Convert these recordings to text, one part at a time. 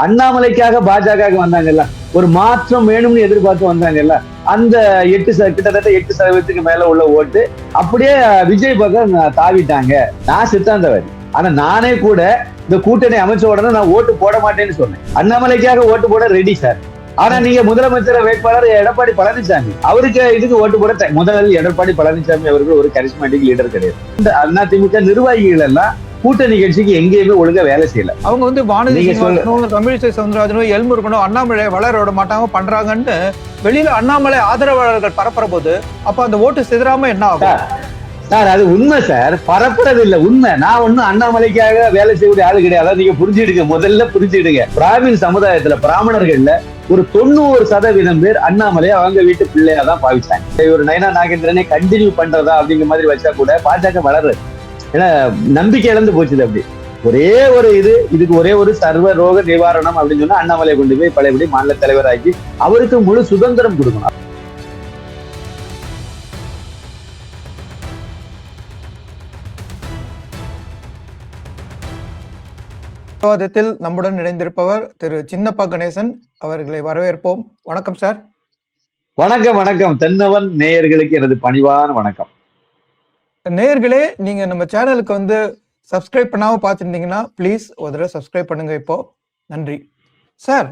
அண்ணாமலைக்காக பாஜக வந்தாங்கல்ல, ஒரு மாற்றம் வேணும்னு எதிர்பார்த்து வந்தாங்கல்ல, அந்த கிட்டத்தட்ட 8% மேல உள்ள ஓட்டு அப்படியே விஜய் பக்கம் தாவிட்டாங்க. நான் சித்தாந்தவாதி. ஆனா நானே கூட இந்த கூட்டணி அமைச்ச உடனே நான் ஓட்டு போட மாட்டேன்னு சொன்னேன். அண்ணாமலைக்காக ஓட்டு போட ரெடி சார். ஆனா நீங்க முதலமைச்சர் வேட்பாளர் எடப்பாடி பழனிசாமி, அவருக்கு இதுக்கு ஓட்டு போட முதலில் எடப்பாடி பழனிசாமி அவர்கள் ஒரு கரிஸ்மேட்டிக் லீடர் கிடையாது. இந்த அதிமுக நிர்வாகிகள் எல்லாம் கூட்டணி கட்சிக்கு எங்கேயுமே ஒழுங்கா வேலை செய்யல. அவங்க வந்து வானதி தமிழிசை சவுந்தரராஜனும் எல்முருகனும் அண்ணாமலை வளர விட மாட்டாங்க பண்றாங்கன்னு வெளியில அண்ணாமலை ஆதரவாளர்கள் பரப்புற போது அப்ப அந்த ஓட்டு சிதறாம என்ன ஆகும் சார்? அது உண்மை சார், பரப்புறது இல்ல உண்மை. நான் ஒண்ணும் அண்ணாமலைக்காக வேலை செய்யக்கூடிய ஆளு கிடையாது. நீங்க புரிஞ்சுடுங்க, முதல்ல புரிஞ்சுடுங்க. பிராமின் சமுதாயத்துல பிராமணர்கள்ல ஒரு 90% பேர் அண்ணாமலையை அவங்க வீட்டு பிள்ளையா தான் பாவிச்சாங்க. ஒரு நயனா நாகேந்திரனே கண்டினியூ பண்றதா அப்படிங்கிற மாதிரி வச்சா கூட பாஜக வளருது. ஏன்னா நம்பிக்கை இழந்து போச்சுது. அப்படி ஒரே ஒரு இதுக்கு ஒரே ஒரு சர்வ ரோக நிவாரணம் அப்படின்னு சொன்னா அண்ணாமலை கொண்டு போய் பழையபடி மாநில தலைவராக்கி அவருக்கு முழு சுதந்திரம் கொடுக்கணும். விவாதத்தில் நம்முடன் இணைந்திருப்பவர் திரு சின்னப்பா கணேசன் அவர்களை வரவேற்போம். வணக்கம் சார். வணக்கம் வணக்கம். தென்னவன் நேயர்களுக்கு எனது பணிவான வணக்கம். நேயர்களே, நீங்க நம்ம சேனலுக்கு வந்து சப்ஸ்கிரைப் பண்ணாம பார்த்துருந்தீங்கன்னா ப்ளீஸ் ஒரு தடவை சப்ஸ்கிரைப் பண்ணுங்க. இப்போ நன்றி சார்.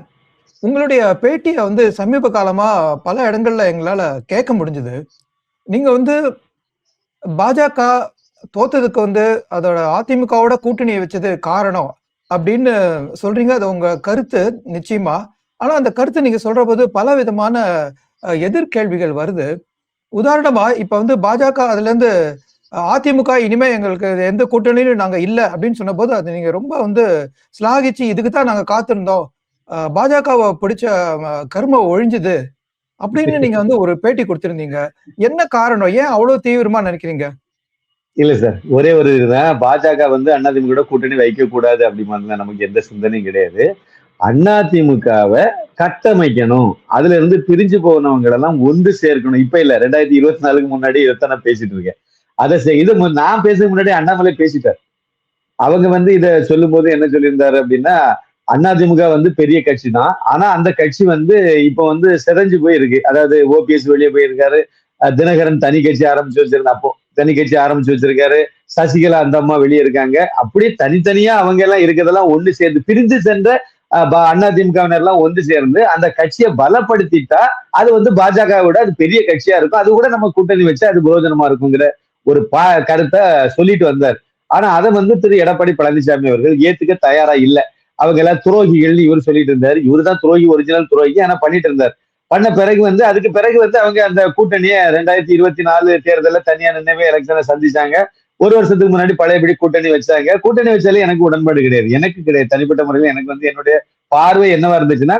உங்களுடைய பேட்டியை வந்து சமீப காலமா பல இடங்கள்ல எங்களால கேட்க முடிஞ்சது. நீங்க வந்து பாஜக தோத்ததுக்கு வந்து அதோட அதிமுகவோட கூட்டணியை வச்சது காரணம் அப்படின்னு சொல்றீங்க. அது உங்க கருத்து நிச்சயமா. ஆனா அந்த கருத்து நீங்க சொல்ற போது பல விதமான எதிர்கேள்விகள் வருது. உதாரணமா இப்ப வந்து பாஜக அதுல இருந்து அதிமுக இனிமே எங்களுக்கு எந்த கூட்டணியிலும் நாங்க இல்ல அப்படின்னு சொன்ன போது அது நீங்க ரொம்ப வந்து சிலாகிச்சு இதுக்குதான் நாங்க காத்திருந்தோம், பாஜகவை பிடிச்ச கர்ம ஒழிஞ்சுது அப்படின்னு நீங்க வந்து ஒரு பேட்டி கொடுத்திருந்தீங்க. என்ன காரணம்? ஏன் அவ்வளவு தீவிரமா நினைக்கிறீங்க? இல்ல சார், ஒரே ஒரு இதுதான். பாஜக வந்து அதிமுக கூட்டணி வைக்க கூடாது அப்படி மாதிரி நமக்கு எந்த சிந்தனையும் கிடையாது. அதிமுகவை கட்டமைக்கணும், அதுல இருந்து பிரிஞ்சு போனவங்க எல்லாம் ஒன்று சேர்க்கணும். இப்ப இல்ல, 2024 முன்னாடி இதைத்தான் நான் பேசிட்டு இருக்கேன். அதை இது நான் பேசுறதுக்கு முன்னாடி அண்ணாமலை பேசிட்டார். அவங்க வந்து இதை சொல்லும் போது என்ன சொல்லியிருந்தாரு அப்படின்னா, அதிமுக வந்து பெரிய கட்சி தான், ஆனா அந்த கட்சி வந்து இப்ப வந்து சிதைஞ்சு போயிருக்கு. அதாவது ஓபிஎஸ் வெளியே போயிருக்காரு, தினகரன் தனி கட்சி ஆரம்பிச்சு வச்சிருந்தா, அப்போ தனி கட்சி ஆரம்பிச்சு வச்சிருக்காரு, சசிகலா அந்த அம்மா வெளியே இருக்காங்க. அப்படியே தனித்தனியா அவங்க எல்லாம் இருக்கிறதெல்லாம் ஒண்ணு சேர்ந்து பிரிந்து சென்ற அதிமுகவினர் எல்லாம் ஒன்று சேர்ந்து அந்த கட்சியை பலப்படுத்திட்டா அது வந்து பாஜகவோட அது பெரிய கட்சியா இருக்கும், அது கூட நம்ம கூட்டணி வச்சு அது பிரயோஜனமா இருக்குங்கிற ஒரு கருத்தை சொல்லிட்டு வந்தார். ஆனா அதை வந்து திரு எடப்பாடி பழனிசாமி அவர்கள் ஏத்துக்க தயாரா இல்ல. அவங்க எல்லாம் துரோகிகள் இவர் சொல்லிட்டு இருந்தாரு. இவரு தான் துரோகி, ஒரிஜினல் துரோகி. ஆனா பண்ணிட்டு இருந்தார். பண்ண பிறகு வந்து அதுக்கு பிறகு வந்து அவங்க அந்த கூட்டணியை 2024 தேர்தலில் தனியா நின்னவே எலெக்ஷனை சந்திச்சாங்க. ஒரு வருஷத்துக்கு முன்னாடி பழையபடி கூட்டணி வச்சாங்க. கூட்டணி வச்சாலே எனக்கு உடன்பாடு கிடையாது, எனக்கு கிடையாது. தனிப்பட்ட முறையில் எனக்கு வந்து என்னுடைய பார்வை என்னவா இருந்துச்சுன்னா,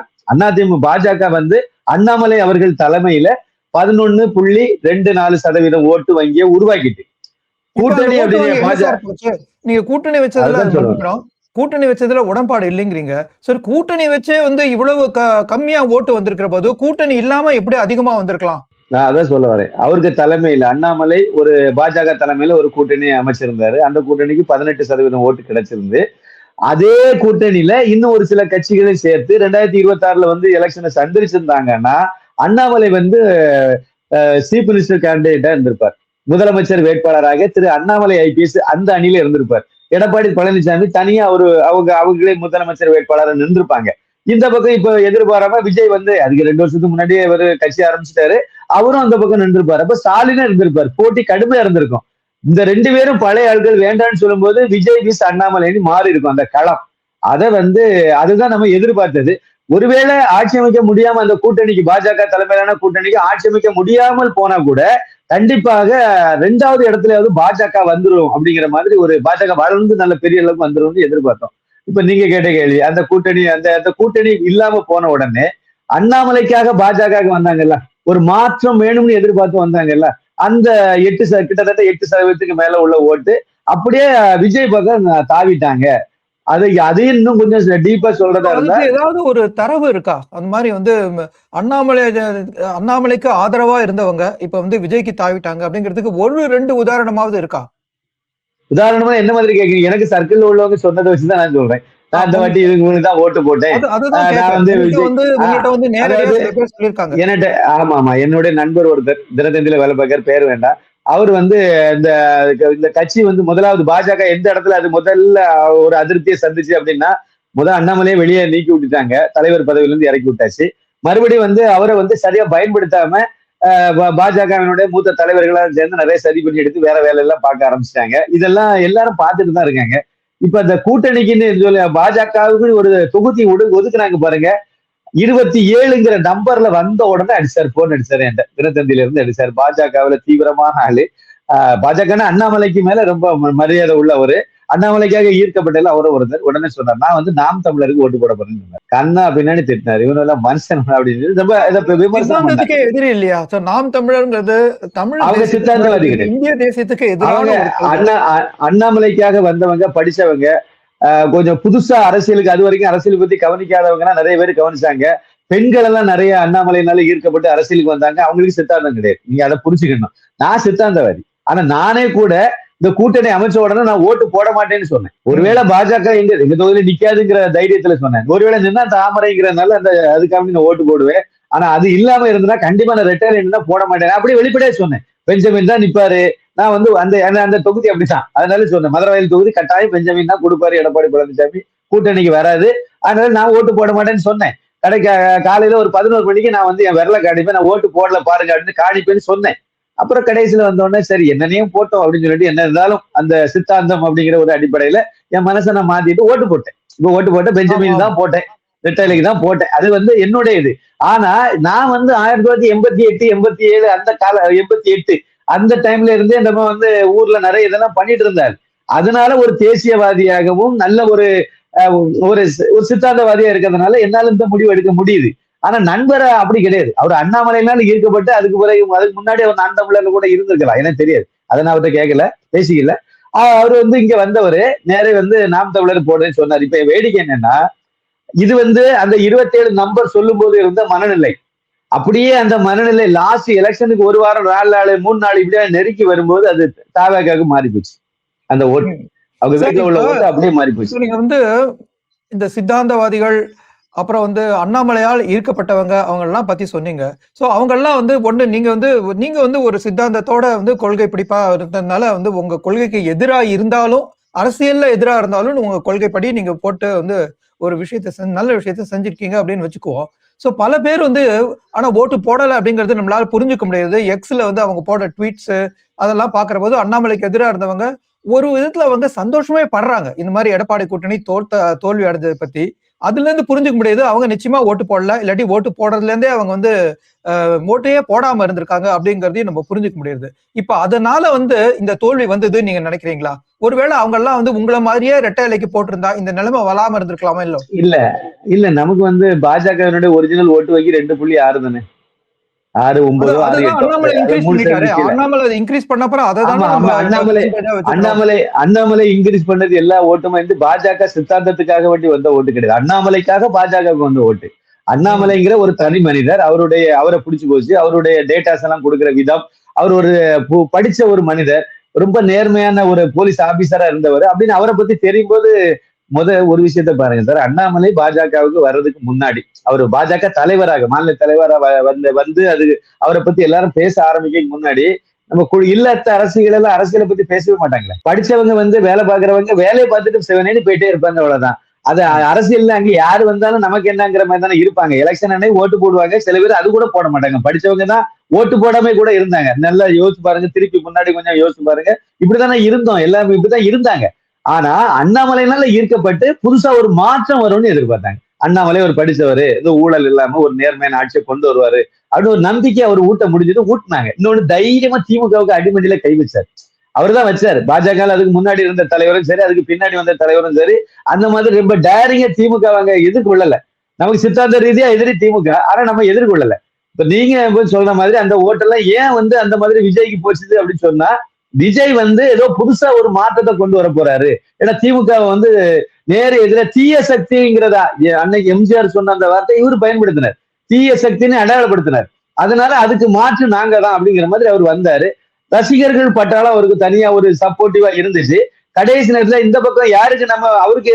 அதிமுக பாஜக வந்து அண்ணாமலை அவர்கள் தலைமையில 11.24% ஓட்டு வங்கியை உருவாக்கிட்டு கூட்டணி அப்படின்னு நீங்க கூட்டணி வச்சதுல உடன்பாடு இல்லைங்கிறீங்க. சரி, கூட்டணி வச்சே வந்து இவ்வளவு கம்மியா ஓட்டு வந்திருக்கிற போது கூட்டணி இல்லாம எப்படி அதிகமா வந்திருக்கலாம்? நான் அதான் சொல்ல வரேன். அவருக்கு தலைமையில அண்ணாமலை ஒரு பாஜக தலைமையில ஒரு கூட்டணி அமைச்சிருந்தாரு. அந்த கூட்டணிக்கு 18% ஓட்டு கிடைச்சிருந்து, அதே கூட்டணியில இன்னும் ஒரு சில கட்சிகளை சேர்த்து 2026 வந்து எலெக்ஷனை சந்திச்சிருந்தாங்கன்னா அண்ணாமலை வந்து சீஃப் மினிஸ்டர் கேண்டிடேட்டா இருந்திருப்பார். முதலமைச்சர் வேட்பாளராக திரு அண்ணாமலை ஐபிஎஸ் அந்த அணியில இருந்திருப்பார். எடப்பாடி பழனிசாமி தனியா அவங்களே முதலமைச்சர் வேட்பாளர் நின்றுப்பாங்க. இந்த பக்கம் இப்ப எதிர்பாராம விஜய் வந்து அதுக்கு 2 வருஷத்துக்கு முன்னாடியே ஒரு கட்சி ஆரம்பிச்சிட்டாரு, அவரும் அந்த பக்கம் நின்றுப்பாரு. அப்ப ஸ்டாலினா இருந்திருப்பாரு. போட்டி கடுமையா இருந்திருக்கும். இந்த 2 பேரும் பழைய ஆட்கள் வேண்டான்னு சொல்லும் போது விஜய் விஸ் அண்ணாமலைன்னு மாறி இருக்கும் அந்த களம். அதை வந்து அதுதான் நம்ம எதிர்பார்த்தது. ஒருவேளை ஆட்சி அமைக்க முடியாம அந்த கூட்டணிக்கு, பாஜக தலைமையிலான கூட்டணிக்கு ஆட்சி அமைக்க முடியாமல் போனா கூட கண்டிப்பாக 2வது இடத்துலயாவது பாஜக வந்துரும் அப்படிங்கிற மாதிரி ஒரு பாஜக வளர்ந்து நல்ல பெரிய அளவுக்கு வந்துரும்னு எதிர்பார்த்தோம். இப்ப நீங்க கேட்ட கேள்வி, அந்த கூட்டணி இல்லாம போன உடனே அண்ணாமலைக்காக பாஜக வந்தாங்கல்ல, ஒரு மாற்றம் வேணும்னு எதிர்பார்த்து வந்தாங்கல்ல, அந்த கிட்டத்தட்ட 8% மேல உள்ள ஓட்டு அப்படியே விஜய் பக்கம் தாவிட்டாங்க. அது இன்னும் கொஞ்சம் டீப்பா சொல்றதா இருந்தா, ஏதாவது ஒரு தரவு இருக்கா? அந்த மாதிரி வந்து அண்ணாமலைக்கு ஆதரவா இருந்தவங்க இப்ப வந்து விஜய்க்கு தாவிட்டாங்க அப்படிங்கிறதுக்கு 1-2 உதாரணமாவது இருக்கா? உதாரணமா என்ன மாதிரி கேட்குறீங்க? எனக்கு சர்க்கிள் உள்ளவங்க சொன்னதை வச்சுதான் நான் சொல்றேன். நான் இந்த வாட்டி இவங்களுக்கு தான் ஓட்டு போட்டேன். அதுதான் நான் வந்து விஜய் உங்ககிட்ட வந்து நேரடியா அதாவது சில பேர் சொல்லியிருக்காங்க. என்கிட்ட ஆமா என்னுடைய நண்பர் ஒருத்தர் தினத்தந்தியில வேலை பார்க்கிற, பேர் வேண்டாம். அவர் வந்து இந்த இந்த கட்சி வந்து முதலாவது பாஜக எந்த இடத்துல அது முதல்ல ஒரு அதிருப்தியை சந்திச்சு அப்படின்னா, முதல் அண்ணாமலையே வெளியே நீக்கி விட்டுட்டாங்க, தலைவர் பதவியில இருந்து இறக்கி விட்டாச்சு. மறுபடியும் வந்து அவரை வந்து சரியா பயன்படுத்தாம பாஜகவினுடைய மூத்த தலைவர்களா சேர்ந்து நிறைய சதி பண்ணி எடுத்து வேற வேலையெல்லாம் பார்க்க ஆரம்பிச்சிட்டாங்க. இதெல்லாம் எல்லாரும் பார்த்துட்டு தான் இருக்காங்க. இப்ப இந்த கூட்டணிக்குன்னு சொல்லி பாஜகவுக்கு ஒரு தொகுதி ஒதுக்குனாங்க பாருங்க. 27ங்கிற நம்பர்ல வந்த உடனே அடிச்சார், போன் அடிச்சாரு, என்கிட்ட தினத்தந்தியில இருந்து அடிச்சார். பாஜகவுல தீவிரமான ஆளு. பாஜகன்னா அண்ணாமலைக்கு மேல ரொம்ப மரியாதை உள்ளவரு. அண்ணாமலைக்காக ஈர்க்கப்பட்டல அவரும் ஒருத்தர். உடனே சொன்னார், நான் வந்து நாம் தமிழருக்கு ஓட்டு போட போறேன்னு சொன்னார். கண்ணா பின்னாடி திட்டினார், இவனெல்லாம் மனுஷன் அப்படின்னு ரொம்ப விமர்சனம். எதிரி இல்லையா நாம் தமிழர்ங்கிறது? தமிழ் அவங்க சித்தாந்தவாதி கிடையாது, இந்திய தேசியத்துக்கு அவங்க அண்ணாமலைக்காக வந்தவங்க, படிச்சவங்க, கொஞ்சம் புதுசா அரசியலுக்கு அது வரைக்கும் அரசியல் பத்தி கவனிக்காதவங்க நிறைய பேர் கவனிச்சாங்க. பெண்கள் எல்லாம் நிறைய அண்ணாமலையினால ஈர்க்கப்பட்டு அரசியலுக்கு வந்தாங்க. அவங்களுக்கு சித்தாந்தம் கிடையாது, நீங்க அதை புரிஞ்சுக்கணும். நான் சித்தாந்தவாதி. ஆனா நானே கூட இந்த கூட்டணி அமைச்ச உடனே நான் ஓட்டு போட மாட்டேன்னு சொன்னேன். ஒருவேளை பாஜக எங்க தொகுதியில நிக்காதுங்கிற தைரியத்துல சொன்னேன். ஒருவேளை நின்னா தாமரைங்கிறதுனால அந்த அதுக்காக நான் ஓட்டு போடுவேன். ஆனா அது இல்லாம இருந்தா கண்டிப்பா நான் ரிட்டையர் தான் போட மாட்டேன். அப்படி வெளிப்படையா சொன்னேன். பெஞ்சமின் தான் நிப்பாரு, நான் வந்து அந்த தொகுதி அப்படித்தான். அதனால சொன்னேன், மதுரவாயல் தொகுதி கட்டாயம் பெஞ்சமின் தான் கொடுப்பாரு எடப்பாடி பழனிசாமி, கூட்டணிக்கு வராது, அதனால நான் ஓட்டு போட மாட்டேன்னு சொன்னேன். காலையில ஒரு 11 மணிக்கு நான் வந்து என் விரலை காணிப்பேன், நான் ஓட்டு போடல பாருங்க அப்படின்னு காணிப்பேன்னு சொன்னேன். அப்புறம் கடைசியில வந்தோடனே சரி என்னனையும் போட்டோம் அப்படின்னு சொல்லிட்டு, என்ன இருந்தாலும் அந்த சித்தாந்தம் அப்படிங்கிற ஒரு அடிப்படையில என் மனசை நான் மாத்திட்டு ஓட்டு போட்டேன். இப்ப ஓட்டு போட்டேன், பெஞ்சமின் தான் போட்டேன், ரெட்டைலைக்கு தான் போட்டேன். அது வந்து என்னுடைய இது. ஆனா நான் வந்து 1988 87 அந்த கால 88 அந்த டைம்ல இருந்தே நம்ம வந்து ஊர்ல நிறைய இதெல்லாம் பண்ணிட்டு இருந்தாரு. அதனால ஒரு தேசியவாதியாகவும் நல்ல ஒரு ஒரு சித்தாந்தவாதியா இருக்கிறதுனால என்னால இந்த முடிவு எடுக்க முடியுது. ஆனா நண்பரை அப்படி கிடையாது. அவர் அண்ணாமலையினால ஈர்க்கப்பட்டு அதுக்கு முன்னாடி அவர் நான் தமிழர்ல கூட இருந்திருக்கலாம், எனக்கு தெரியாது. அதை நான் அவர்கிட்ட கேட்கல, பேசிக்கல. அவர் வந்து இங்க வந்தவரு நேரே வந்து நாம் தமிழர் போடுறேன்னு சொன்னார். இப்ப வேடிக்கை என்னன்னா, இது வந்து அந்த 27 நம்பர் சொல்லும் போது இருந்த மனநிலை, அப்படியே அந்த மனநிலை லாஸ்ட் எலெக்ஷனுக்கு 1 வாரம் 4 நாள் 3 நாள் இப்படியா நெருக்கி வரும்போது அது தாவேக்காக மாறி போச்சு. அந்த ஓட்டு அவங்க வீட்டுல உள்ள ஓட்டு அப்படியே மாறி போச்சு. நீங்க வந்து இந்த சித்தாந்தவாதிகள், அப்புறம் வந்து அண்ணாமலையால் ஈர்க்கப்பட்டவங்க, அவங்க எல்லாம் பத்தி சொன்னீங்க. சோ அவங்க எல்லாம் வந்து ஒண்ணு நீங்க வந்து ஒரு சித்தாந்தத்தோட வந்து கொள்கை பிடிப்பா இருந்ததுனால வந்து உங்க கொள்கைக்கு எதிராக இருந்தாலும், அரசியல்ல எதிராக இருந்தாலும் உங்க கொள்கைப்படி நீங்க போட்டு வந்து ஒரு விஷயத்த நல்ல விஷயத்த செஞ்சிருக்கீங்க அப்படின்னு வச்சுக்குவோம். சோ பல பேர் வந்து ஆனா ஓட்டு போடல அப்படிங்கிறது நம்மளால புரிஞ்சுக்க முடியாது. எக்ஸ்ல வந்து அவங்க போடுற ட்வீட்ஸ் அதெல்லாம் பாக்குற போது அண்ணாமலைக்கு எதிராக இருந்தவங்க ஒரு விதத்துல வந்து சந்தோஷமே படுறாங்க, இந்த மாதிரி எடப்பாடி கூட்டணி தோல்வி அடைஞ்சதை பத்தி. அதுல இருந்து புரிஞ்சுக்க முடியாது அவங்க நிச்சயமா ஓட்டு போடல, இல்லாட்டி ஓட்டு போடுறதுல இருந்தே அவங்க வந்து ஓட்டையே போடாம இருந்திருக்காங்க அப்படிங்கறதையும் நம்ம புரிஞ்சுக்க முடியாது. இப்ப அதனால வந்து இந்த தோல்வி வந்தது நீங்க நினைக்கிறீங்களா? ஒருவேளை அவங்க எல்லாம் வந்து உங்களை மாதிரியே ரெட்டை இலைக்கு போட்டிருந்தா இந்த நிலைமை வராம இருந்திருக்கலாமா? இல்ல நமக்கு வந்து பாஜக ஒரிஜினல் ஓட்டு வங்கி 2.6 தானே, 6, 9, 6, 8. அண்ணாமலை இன்க்ரீஸ் பண்ணது எல்லா ஓட்டுமே வந்து பாஜக சித்தாந்தத்துக்காக வேண்டி வந்த ஓட்டு கிடையாது, அண்ணாமலைக்காக பாஜகவுக்கு வந்த ஓட்டு. அண்ணாமலைங்கிற ஒரு தனி மனிதர், அவரை பிடிச்சு போச்சு, அவருடைய டேட்டாஸ் எல்லாம் கொடுக்கிற விதம், அவர் ஒரு படிச்ச ஒரு மனிதர், ரொம்ப நேர்மையான ஒரு போலீஸ் ஆபீசரா இருந்தவர் அப்படின்னு அவரை பத்தி தெரியும் போது ஒரு விஷயத்த பாருங்க சார். அண்ணாமலை பாஜகவுக்கு வர்றதுக்கு முன்னாடி அவர் பாஜக தலைவராக, மாநில தலைவராக வந்து அது அவரை பத்தி எல்லாரும் பேச ஆரம்பிக்க முன்னாடி நம்ம இல்லத்த அரசியலை பத்தி பேசவே மாட்டாங்களே. படிச்சவங்க வந்து வேலை பார்க்கறவங்க வேலையை பார்த்துட்டு செவனேன்னு போயிட்டே இருப்பாங்க, அவ்வளவுதான். அது அரசியல்ல அங்க யாரு வந்தாலும் நமக்கு என்னங்கிற மாதிரி தானே இருப்பாங்க. எலெக்ஷன் அன்னைக்கு ஓட்டு போடுவாங்க, சில பேர் அது கூட போட மாட்டாங்க. படிச்சவங்க தான் ஓட்டு போடாம கூட இருந்தாங்க. நல்லா யோசிச்சு பாருங்க, திருப்பி முன்னாடி கொஞ்சம் யோசிச்சு பாருங்க. இப்படித்தானே இருந்தோம், எல்லாரும் இப்படிதான் இருந்தாங்க. ஆனா அண்ணாமலைனால ஈர்க்கப்பட்டு புதுசா ஒரு மாற்றம் வரும்னு எதிர்பார்த்தாங்க. அண்ணாமலை ஒரு படிச்சவரு, ஏதோ ஊழல் இல்லாம ஒரு நேர்மையான ஆட்சியை கொண்டு வருவாரு அப்படின்னு ஒரு நம்பிக்கை அவர் ஊட்டினாங்க. இன்னொன்னு தைரியமா திமுகவுக்கு அடிமடியில கை வச்சாரு, அவர்தான் வச்சாரு. பாஜக அதுக்கு முன்னாடி இருந்த தலைவரும் சரி, அதுக்கு பின்னாடி வந்த தலைவரும் சரி, அந்த மாதிரி ரொம்ப டேரிங்கா திமுக அவங்க எதிர்கொள்ளல. நமக்கு சித்தாந்த ரீதியா எதிரி திமுக, ஆனா நம்ம எதிர்கொள்ளல. இப்ப நீங்க சொல்ற மாதிரி அந்த ஓட்டெல்லாம் ஏன் வந்து அந்த மாதிரி விஜய்க்கு போச்சுது அப்படின்னு சொன்னா, விஜய் வந்து ஏதோ புதுசா ஒரு மாற்றத்தை கொண்டு வர போறாரு. ஏன்னா திமுக வந்து நேர எதிர தீய சக்திங்கிறதா அன்னைக்கு எம்ஜிஆர் சொன்ன அந்த வார்த்தை இவரு பயன்படுத்தினார், தீய சக்தின்னு அடையாளப்படுத்தினார். அதனால அதுக்கு மாற்று நாங்க தான் அப்படிங்கிற மாதிரி அவர் வந்தாரு. ரசிகர்கள் பட்டாலும் அவருக்கு தனியா ஒரு சப்போர்ட்டிவா இருந்துச்சு. கடைசி நேரத்துல இந்த பக்கம் யாருக்கு நம்ம அவருக்கு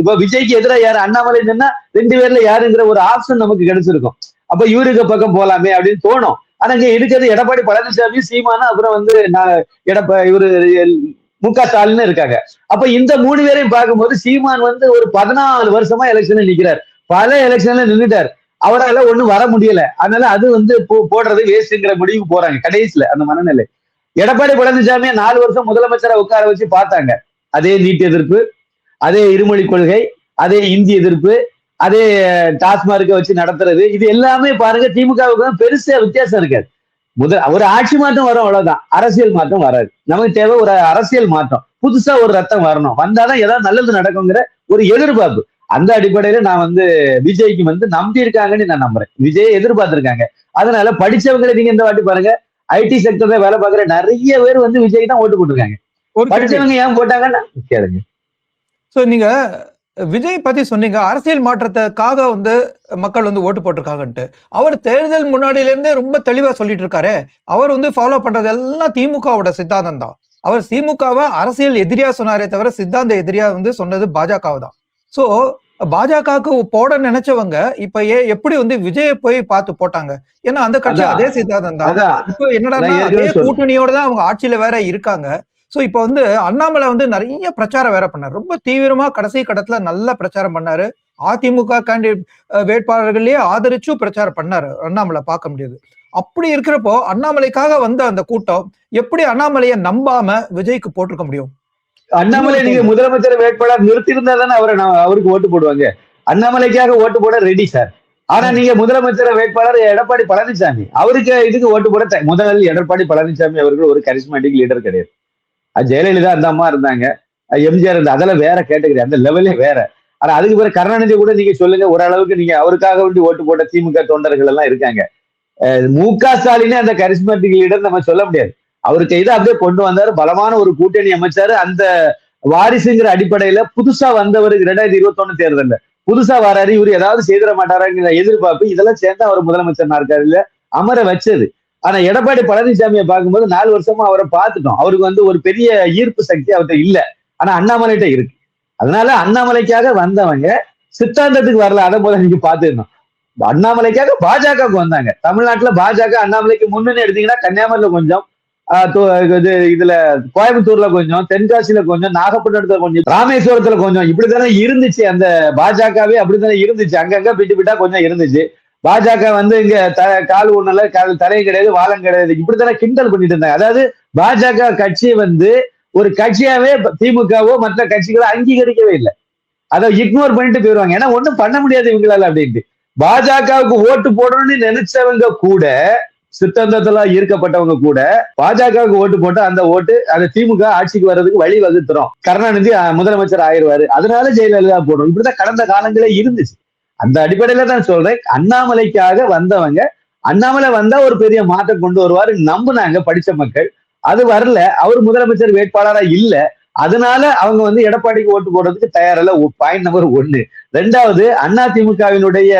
இப்ப விஜய்க்கு எதிராக யாரு அண்ணாமலை நின்னா 2 பேர்ல யாருங்கிற ஒரு ஆப்ஷன் நமக்கு கிடைச்சிருக்கும். அப்ப இவருக்கு பக்கம் போலாமே அப்படின்னு தோணும். ஆனா இங்க இருக்கிறது எடப்பாடி பழனிசாமி, சீமானா, அப்புறம் வந்து இவரு மு.க. ஸ்டாலின் இருக்காங்க. அப்ப இந்த 3 பேரையும் பார்க்கும்போது சீமான் வந்து ஒரு 14 வருஷமா எலெக்ஷன்ல நிக்கிறார். பல எலெக்ஷன்ல நின்றுட்டார். அவரால ஒண்ணும் வர முடியல. அதனால அது வந்து போடுறது வேஸ்ட்ங்கிற முடிவுக்கு போறாங்க கடைசியில அந்த மனநிலை. எடப்பாடி பழனிசாமியை 4 வருஷம் முதலமைச்சரை உட்கார வச்சு பார்த்தாங்க. அதே நீட் எதிர்ப்பு, அதே இருமொழி கொள்கை, அதே இந்தி எதிர்ப்பு, அதே டாஸ்மார்க்கை வச்சு நடத்துறது, இது எல்லாமே பாருங்க திமுகவுக்கு பெருசா வித்தியாசம் இருக்காது. ஒரு ஆட்சி மாற்றம் வரும், அவ்வளவுதான். அரசியல் மாற்றம் வராது. நமக்கு தேவை ஒரு அரசியல் மாற்றம், புதுசா ஒரு ரத்தம் வரணும், வந்தாதான் ஏதாவது நல்லது நடக்குங்கிற ஒரு எதிர்பார்ப்பு. அந்த அடிப்படையில நான் வந்து விஜய்க்கு வந்து நம்பி இருக்காங்கன்னு நான் நம்புறேன். விஜயை எதிர்பார்த்திருக்காங்க. அதனால படிச்சவங்களை நீங்க இந்த வாட்டி பாருங்க, ஐடி செக்டர்ல வேலை பார்க்குற நிறைய பேர் வந்து விஜய் தான் ஓட்டு போட்டிருக்காங்க. படிச்சவங்க ஏன் போட்டாங்கன்னா கேளுங்க. சோ நீங்க விஜய் பத்தி சொன்னீங்க, அரசியல் மாற்றத்துக்காக வந்து மக்கள் வந்து ஓட்டு போட்டிருக்காங்கன்ட்டு. அவர் தேர்தல் முன்னாடியில இருந்தே ரொம்ப தெளிவா சொல்லிட்டு இருக்காரு. அவர் வந்து ஃபாலோ பண்றது எல்லாம் திமுகவோட சித்தாந்தம் தான். அவர் திமுகவை அரசியல் எதிரியா சொன்னாரே தவிர சித்தாந்த எதிரியா வந்து சொன்னது பாஜகவை தான். சோ பாஜகவுக்கு போட நினைச்சவங்க இப்ப எப்படி வந்து விஜய போய் பார்த்து போட்டாங்க? ஏன்னா அந்த கட்சி அதே சித்தாந்தம் தான். இப்ப என்னடா அதே கூட்டணியோட தான் அவங்க ஆட்சியில வேற இருக்காங்க. சோ இப்ப வந்து அண்ணாமலை வந்து நிறைய பிரச்சாரம் வேற பண்ணாரு. ரொம்ப தீவிரமா கடைசி கட்டத்துல நல்ல பிரச்சாரம் பண்ணாரு. அதிமுக கேண்டிடேட் வேட்பாளர்களையே ஆதரிச்சு பிரச்சாரம் பண்ணாரு. அண்ணாமலை பார்க்க முடியுது. அப்படி இருக்கிறப்போ அண்ணாமலைக்காக வந்த அந்த கூட்டம் எப்படி அண்ணாமலையை நம்பாம விஜய்க்கு போட்டிருக்க முடியும்? அண்ணாமலை நீங்க முதலமைச்சர் வேட்பாளர் நிறுத்தி இருந்தா தானே அவருக்கு ஓட்டு போடுவாங்க. அண்ணாமலைக்காக ஓட்டு போட ரெடி சார். ஆனா நீங்க முதலமைச்சர் வேட்பாளர் எடப்பாடி பழனிசாமி, அவருக்கு இதுக்கு ஓட்டு போட முதல் எடப்பாடி பழனிசாமி அவர்கள் ஒரு கரிஸ்மேட்டிக் லீடர் கிடையாது. ஜெயலலிதா அந்த அம்மா இருந்தாங்க, எம்ஜிஆர் இருந்தா, அதெல்லாம் வேற கேட்டகரி, அந்த லெவலே வேற. ஆனா அதுக்கு பிறகு கருணாநிதி கூட நீங்க சொல்லுங்க, ஓரளவுக்கு நீங்க அவருக்காக வேண்டி ஓட்டு போட்ட திமுக தொண்டர்கள் எல்லாம் இருக்காங்க. மு.க. ஸ்டாலினே அந்த கரிஸ்மேட்டிக் லீடர் நம்ம சொல்ல முடியாது. அவருக்கு இதை அப்படியே கொண்டு வந்தாரு, பலமான ஒரு கூட்டணி அமைச்சாரு. அந்த வாரிசுங்கிற அடிப்படையில புதுசா வந்தவருக்கு 2021 தேர்தல்ல புதுசா வராரு, இவரு ஏதாவது செய்திட மாட்டாராங்கிற எதிர்பார்ப்பு இதெல்லாம் சேர்ந்து அவர் முதலமைச்சர் இருக்காரு இல்ல அமர வச்சது. ஆனா எடப்பாடி பழனிசாமியை பார்க்கும்போது 4 வருஷமா அவரை பார்த்துட்டோம். அவருக்கு வந்து ஒரு பெரிய ஈர்ப்பு சக்தி அவர்கிட்ட இல்ல. ஆனா அண்ணாமலைகிட்ட இருக்கு. அதனால அண்ணாமலைக்காக வந்தவங்க சித்தாந்தத்துக்கு வரல. அதை போல நீங்க பாத்துக்கணும். அண்ணாமலைக்காக பாஜகவுக்கு வந்தாங்க. தமிழ்நாட்டுல பாஜக அண்ணாமலைக்கு முன்னணி எடுத்தீங்கன்னா கன்னியாகுமரியில கொஞ்சம், இதுல கோயம்புத்தூர்ல கொஞ்சம், தென்காசியில கொஞ்சம், நாகப்பட்டினத்துல கொஞ்சம், ராமேஸ்வரத்துல கொஞ்சம், இப்படித்தானே இருந்துச்சு. அந்த பாஜகவே அப்படித்தானே இருந்துச்சு. அங்கங்க பிட்டு கொஞ்சம் இருந்துச்சு. பாஜக வந்து இங்க கால் ஒண்ணுல தலையும் கிடையாது, வாழம் கிடையாது, இப்படித்தானே கிண்டல் பண்ணிட்டு இருந்தாங்க. அதாவது பாஜக கட்சி வந்து ஒரு கட்சியாவே திமுகவோ மற்ற கட்சிகளோ அங்கீகரிக்கவே இல்லை. அதை இக்னோர் பண்ணிட்டு போயிருவாங்க. ஏன்னா ஒண்ணும் பண்ண முடியாது இவங்களால அப்படின்ட்டு. பாஜகவுக்கு ஓட்டு போடணும்னு நினைச்சவங்க கூட, சித்தாந்தத்துல ஈர்க்கப்பட்டவங்க கூட பாஜகவுக்கு ஓட்டு போட்டு அந்த ஓட்டு அந்த திமுக ஆட்சிக்கு வர்றதுக்கு வழி வகுத்துறோம், கருணாநிதி முதலமைச்சர் ஆயிடுவாரு, அதனால ஜெயலலிதா போடுறோம், இப்படிதான் கடந்த காலங்களே இருந்துச்சு. அந்த அடிப்படையில தான் சொல்றேன், அண்ணாமலைக்காக வந்தவங்க அண்ணாமலை வந்தா ஒரு பெரிய மாற்றம் கொண்டு வருவாரு நம்புனாங்க படிச்ச மக்கள். அது வரல. அவர் முதலமைச்சர் வேட்பாளரா இல்ல. அதனால அவங்க வந்து எடப்பாடிக்கு ஓட்டு போடுறதுக்கு தயாரில்ல. Point number 1. 2வது, அதிமுகவினுடைய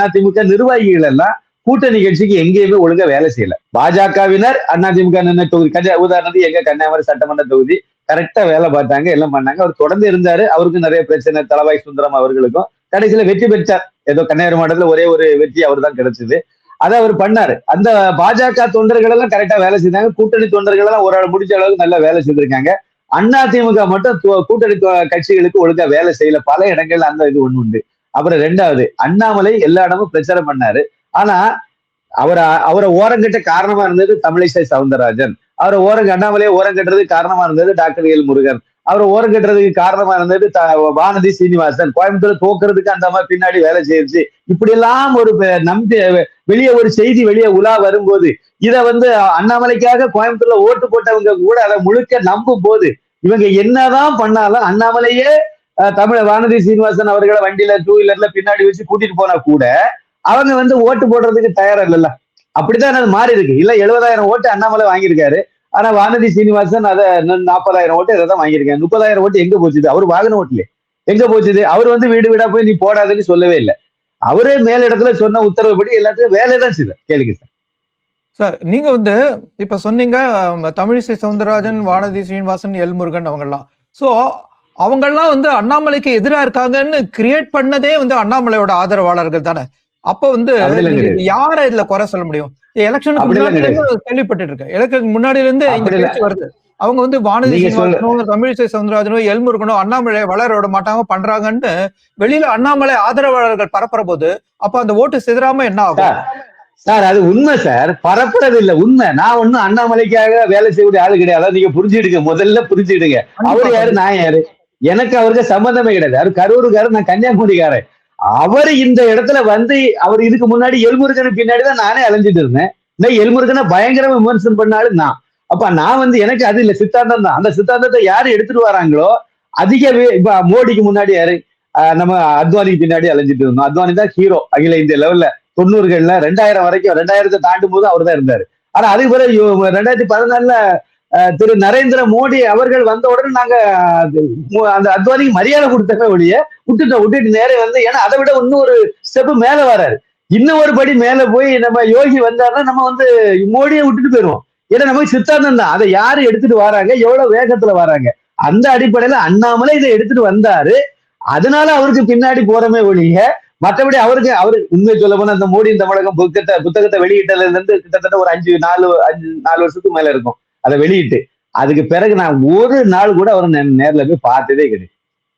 அதிமுக நிர்வாகிகள் எல்லாம் கூட்டணி கட்சிக்கு எங்கேயுமே ஒழுங்கா வேலை செய்யல. பாஜகவினர் அதிமுக நின்ன தொகுதி, உதாரணத்துக்கு எங்க கன்னியாகுமரி சட்டமன்ற தொகுதி கரெக்டா வேலை பார்த்தாங்க, எல்லாம் பண்ணாங்க. அவர் தொடர்ந்து இருந்தாரு. அவருக்கும் நிறைய பிரச்சனை, தலவாய் சுந்தரம் அவர்களுக்கும். கடைசியில வெற்றி பெற்றார். ஏதோ கன்னியாகுமரி மாவட்டத்துல ஒரே ஒரு வெற்றி அவர் தான் கிடைச்சது. அதை அவர் பண்ணாரு. அந்த பாஜக தொண்டர்கள் எல்லாம் கரெக்டா வேலை செய்தாங்க. கூட்டணி தொண்டர்கள் எல்லாம் ஒரு முடிஞ்ச அளவுக்கு நல்லா வேலை செய்திருக்காங்க. அதிமுக மட்டும் கூட்டணி கட்சிகளுக்கு ஒழுங்கா வேலை செய்யல. பல இடங்கள்ல அந்த இது ஒண்ணு உண்டு. அப்புறம் 2வது, அண்ணாமலை எல்லா இடமும் பிரச்சாரம் பண்ணாரு. ஆனா அவரை ஓரங்கட்ட காரணமா இருந்தது தமிழிசை சவுந்தரராஜன். அவரை அண்ணாமலையை ஓரங்கட்டுறதுக்கு காரணமா இருந்தது டாக்டர் எல் முருகன். அவரை ஓரங்கட்டுறதுக்கு காரணமா இருந்தது வானதி சீனிவாசன். கோயம்புத்தூர் தோக்குறதுக்கு அந்த மாதிரி பின்னாடி வேலை செய்யுச்சு. இப்படி எல்லாம் ஒரு வெளியே ஒரு செய்தி வெளியே உலா வரும்போது, இதை வந்து அண்ணாமலைக்காக கோயம்புத்தூர்ல ஓட்டு போட்டவங்க கூட அதை முழுக்க நம்பும் போது, இவங்க என்னதான் பண்ணாலும் அண்ணாமலையே வானதி சீனிவாசன் அவர்களை வண்டியில 2 வீலர்ல பின்னாடி வச்சு கூட்டிட்டு போனா கூட அவங்க வந்து ஓட்டு போடுறதுக்கு தயாரா இல்லைல்ல. அப்படித்தான் அது மாறி இருக்கு. இல்ல 70,000 ஓட்டு அண்ணாமலை வாங்கியிருக்காரு. ஆனா வானதி சீனிவாசன் அதை 40,000 ஓட்டு இதைதான் வாங்கியிருக்காங்க. 30,000 ஓட்டு எங்க போச்சுது? அவர் வாங்கின ஓட்டுல எங்க போச்சுது? அவர் வந்து வீடு வீடா போய் நீ போடாதுன்னு சொல்லவே இல்லை. அவரே மேலிடத்துல சொன்ன உத்தரவுப்படி எல்லாத்தையும் வேலைதான் செய்தார். கேளுங்க சார். சார், நீங்க வந்து இப்ப சொன்னீங்க தமிழிசை சவுந்தரராஜன், வானதி சீனிவாசன், எல் முருகன் அவங்க எல்லாம் சோ அவங்கெல்லாம் வந்து அண்ணாமலைக்கு எதிரா இருக்காங்கன்னு கிரியேட் பண்ணதே வந்து அண்ணாமலையோட ஆதரவாளர்கள் தானே. அப்ப வந்து அப்படிலாம் நீங்க கிடையாது. யார இதுல குறை சொல்ல முடியும்? எலெக்ஷனுக்கு அப்படிலாம் முன்னாடில கிடையாது. இருந்து கேள்விப்பட்டு இருக்கேன். எலெக்ஷனுக்கு முன்னாடில இருந்து இந்த அப்படிலாம் பேச்சு வருது. அவங்க வந்து வானதி நீங்க சொல்ல சீனிவாசனும், தமிழிசை சவுந்தரராஜனும், எல்முருகனும் அண்ணாமலை வளர விட மாட்டாங்க பண்றாங்கன்னு வெளியில அண்ணாமலை ஆதரவாளர்கள் பரப்புற போது, அப்ப அந்த ஓட்டு சிதறாம என்ன ஆகும்? சார் சார் அது உண்மை சார். பரப்புறது இல்ல, உண்மை. நான் ஒண்ணும் அண்ணாமலைக்காக வேலை செய்யக்கூடிய ஆளு கிடையாது. அதாவது நீங்க புரிஞ்சுடுங்க, முதல்ல புரிஞ்சுடுங்க. அவரு யாரு, நான் யாரு? எனக்கு அவருக்கு சம்பந்தமே கிடையாது. அவரு கரூருக்காரர், நான் கன்னியாகுமரிக்காரன். அவரு இந்த இடத்துல வந்து அவர் இதுக்கு முன்னாடி எல்முருகனுக்கு பின்னாடிதான் நானே அலைஞ்சிட்டு இருந்தேன். இந்த எல்முருகனை பயங்கரமா விமர்சனம் பண்ணாலும் நான். அப்ப நான் வந்து எனக்கு அது இல்ல, சித்தாந்தம் தான். அந்த சித்தாந்தத்தை யாரு எடுத்துட்டு வராங்களோ அதிகவே. இப்ப மோடிக்கு முன்னாடி யாரு, நம்ம அத்வானிக்கு பின்னாடி அலைஞ்சிட்டு இருந்தோம். அத்வானி தான் ஹீரோ அகில இந்திய லெவல்ல. 90கள்ல 2000 வரைக்கும், 2000 தாண்டும் போது அவர் தான் இருந்தாரு. ஆனா அதுக்கு பிறகு 2014ல திரு நரேந்திர மோடி அவர்கள் வந்த உடனே நாங்க அந்த அத்வானிக்கு மரியாதை கொடுத்தமே ஒழிய விட்டுட்டு நேரே வந்து, ஏன்னா அதை விட இன்னும் ஒரு ஸ்டெப் மேல வராரு. இன்னும் ஒரு படி மேல போய் நம்ம யோகி வந்தாருன்னா நம்ம வந்து மோடியை விட்டுட்டு போயிருவோம். ஏன்னா நமக்கு சித்தாந்தம் தான். அதை யாரு எடுத்துட்டு வராங்க, எவ்வளவு வேகத்துல வராங்க, அந்த அடிப்படையில அண்ணாமலை இதை எடுத்துட்டு வந்தாரு. அதனால அவருக்கு பின்னாடி போறமே ஒழிய மற்றபடி அவரு உண்மை சொல்ல போனா அந்த மோடி தமிழகம் புத்தகத்தை வெளியிட்டதுல இருந்து கிட்டத்தட்ட ஒரு 4 வருஷத்துக்கு மேல இருக்கும் அதை வெளியிட்டு. அதுக்கு பிறகு நான் ஒரு நாள் கூட அவரை நேர்ல போய் பார்த்ததே கிடையாது.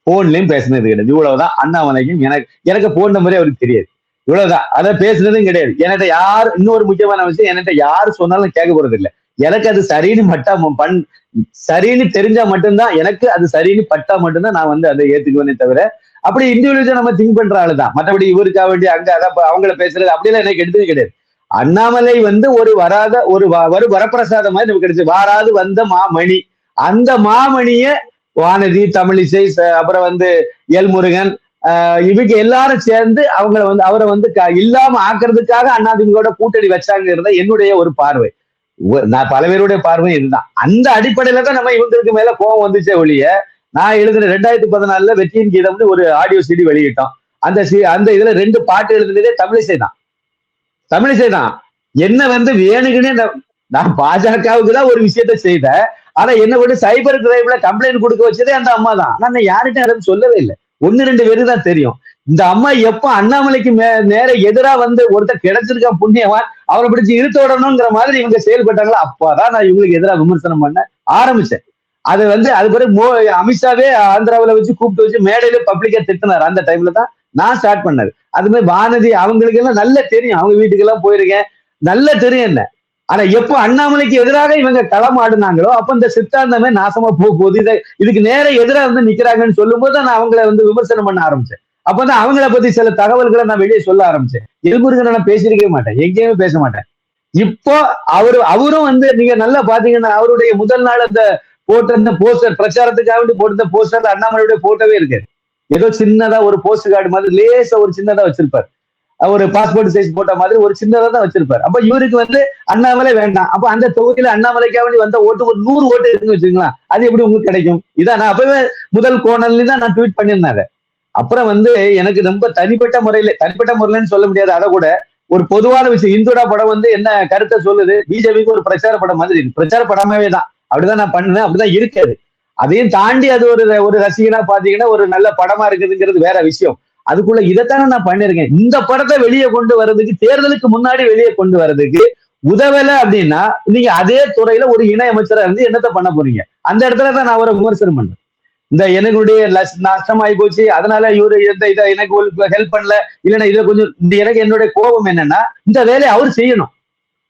போன்லயும் பேசினது கிடையாது. இவ்வளவுதான். அண்ணாமலைக்கும் எனக்கு போன் நம்பரே அவருக்கு தெரியாது. இவ்வளவுதான். அதை பேசுனதும் கிடையாது. என்கிட்ட யார், இன்னொரு முக்கியமான விஷயம், என்கிட்ட யாரு சொன்னாலும் கேட்க போறது இல்லை. எனக்கு அது சரின்னு சரின்னு தெரிஞ்சா மட்டும்தான், எனக்கு அது சரின்னு பட்டா மட்டும்தான் நான் வந்து அதை ஏத்துக்குவேனே தவிர, அப்படி இண்டிவிஜுவலா நம்ம திங்க் பண்ற ஆளுதான். மற்றபடி இவருக்கா வேண்டி அங்க அவங்கள பேசுறது அப்படிலாம் எனக்கு எடுத்தது கிடையாது. அண்ணாமலை வந்து ஒரு வரப்பிரசாதம் மாதிரி நமக்கு கிடைச்சு, வாராது வந்த மாமணி. அந்த மாமணிய வானதி, தமிழிசை, அப்புறம் வந்து எல்முருகன், இவங்க எல்லாரும் சேர்ந்து அவரை வந்து இல்லாம ஆக்குறதுக்காக அதிமுக கூட்டணி வச்சாங்கிறத என்னுடைய ஒரு பார்வை. நான் பல பேருடைய பார்வை இதுதான். அந்த அடிப்படையில தான் நம்ம இவங்களுக்கு மேல கோபம் வந்துச்சே ஒழிய, நான் எழுதின 2014ல வெற்றியின் கீதம்னு ஒரு ஆடியோ சிடி வெளியிட்டோம். அந்த இதுல 2 பாட்டு எழுதுனதே தமிழிசை தான். என்ன வந்து வேணுக்குன்னே நான் பாஜகவுக்கு தான் ஒரு விஷயத்த செய்தேன். ஆனா என்ன வந்து சைபர் கிரைம்ல கம்ப்ளைண்ட் கொடுக்க வச்சதே அந்த அம்மா தான். ஆனா யார்கிட்ட யாரும் சொல்லவே இல்லை. 1-2 பேருக்கு தான் தெரியும். இந்த அம்மா எப்ப அண்ணாமலைக்கு நேர எதிரா வந்து ஒருத்தர் கிடைச்சிருக்கான் புண்ணியவான், அவரை பிடிச்சு இழுத்து விடணுங்கிற மாதிரி இவங்க செயல்பட்டாங்களா, அப்பதான் நான் இவங்களுக்கு எதிராக விமர்சனம் பண்ண ஆரம்பிச்சேன். அது வந்து அது பிறகு அமித்ஷாவே ஆந்திராவில வச்சு கூப்பிட்டு வச்சு மேடையில பப்ளிக்கா திட்டினார். அந்த டைம்ல தான் நான் ஸ்டார்ட் பண்ணது. அது மாதிரி வானதி அவங்களுக்கு எல்லாம் நல்ல தெரியும். அவங்க வீட்டுக்கு எல்லாம் போயிருக்கேன், நல்ல தெரியும் என்ன. ஆனா எப்போ அண்ணாமலைக்கு எதிராக இவங்க களம் ஆடுனாங்களோ அப்ப இந்த சித்தாந்தமே நாசமா போகுது. இதுக்கு நேர எதிராக வந்து நிக்கிறாங்கன்னு சொல்லும் போது நான் அவங்கள வந்து விமர்சனம் பண்ண ஆரம்பிச்சேன். அப்பதான் அவங்கள பத்தி சில தகவல்களை நான் வெளியே சொல்ல ஆரம்பிச்சேன். எல்முருகனை நான் பேசிருக்கவே மாட்டேன், எங்கேயுமே பேச மாட்டேன். இப்போ அவரும் வந்து நீங்க நல்லா பாத்தீங்கன்னா அவருடைய முதல் நாள் அந்த போட்டிருந்த போஸ்டர், பிரச்சாரத்துக்காக போட்டிருந்த போஸ்டர் அண்ணாமலையுடைய போட்டோவே இருக்கு. ஏதோ சின்னதா ஒரு போஸ்ட் கார்டு மாதிரி லேசா ஒரு சின்னதா வச்சிருப்பார். ஒரு பாஸ்போர்ட் சைஸ் போட்ட மாதிரி ஒரு சின்னதா தான் வச்சிருப்பாரு. அப்ப இவருக்கு வந்து அண்ணாமலை வேண்டாம். அப்ப அந்த தொகுதியில அண்ணாமலைக்காக வேண்டி வந்த ஓட்டு ஒரு 100 ஓட்டு இருக்குன்னு வச்சுக்கலாம். அது எப்படி உங்களுக்கு கிடைக்கும்? இதான் நான் அப்பவே முதல் கோணல்ல தான் நான் ட்வீட் பண்ணியிருந்தேன். அப்புறம் வந்து எனக்கு ரொம்ப தனிப்பட்ட முறையிலன்னு சொல்ல முடியாது. அதை கூட ஒரு பொதுவான விஷயம், இந்துடா படம் வந்து என்ன கருத்தை சொல்லுது, பிஜேபிக்கு ஒரு பிரச்சார படம் மாதிரி இருக்கு. பிரச்சார படமாவே தான். அப்படிதான் நான் பண்ணேன், அப்படிதான் இருக்காது. அதையும் தாண்டி அது ஒரு ரசிகனா பாத்தீங்கன்னா ஒரு நல்ல படமா இருக்குதுங்கிறது வேற விஷயம். அதுக்குள்ள இதைத்தானே நான் பண்ணிருக்கேன். இந்த படத்தை வெளியே கொண்டு வர்றதுக்கு, தேர்தலுக்கு முன்னாடி வெளியே கொண்டு வர்றதுக்கு உதவல அப்படின்னா நீங்க அதே துறையில ஒரு இணை அமைச்சரா இருந்து என்னத்தை பண்ண போறீங்க? அந்த இடத்துல தான் நான் அவரை விமர்சனம் பண்ணேன். இந்த எனக்குடைய நஷ்டம் ஆகி போச்சு, அதனால இவரு இதை எனக்கு ஹெல்ப் பண்ணல, இல்லைன்னா இதை கொஞ்சம் எனக்கு என்னுடைய கோபம் என்னன்னா, இந்த வேலையை அவர் செய்யணும்.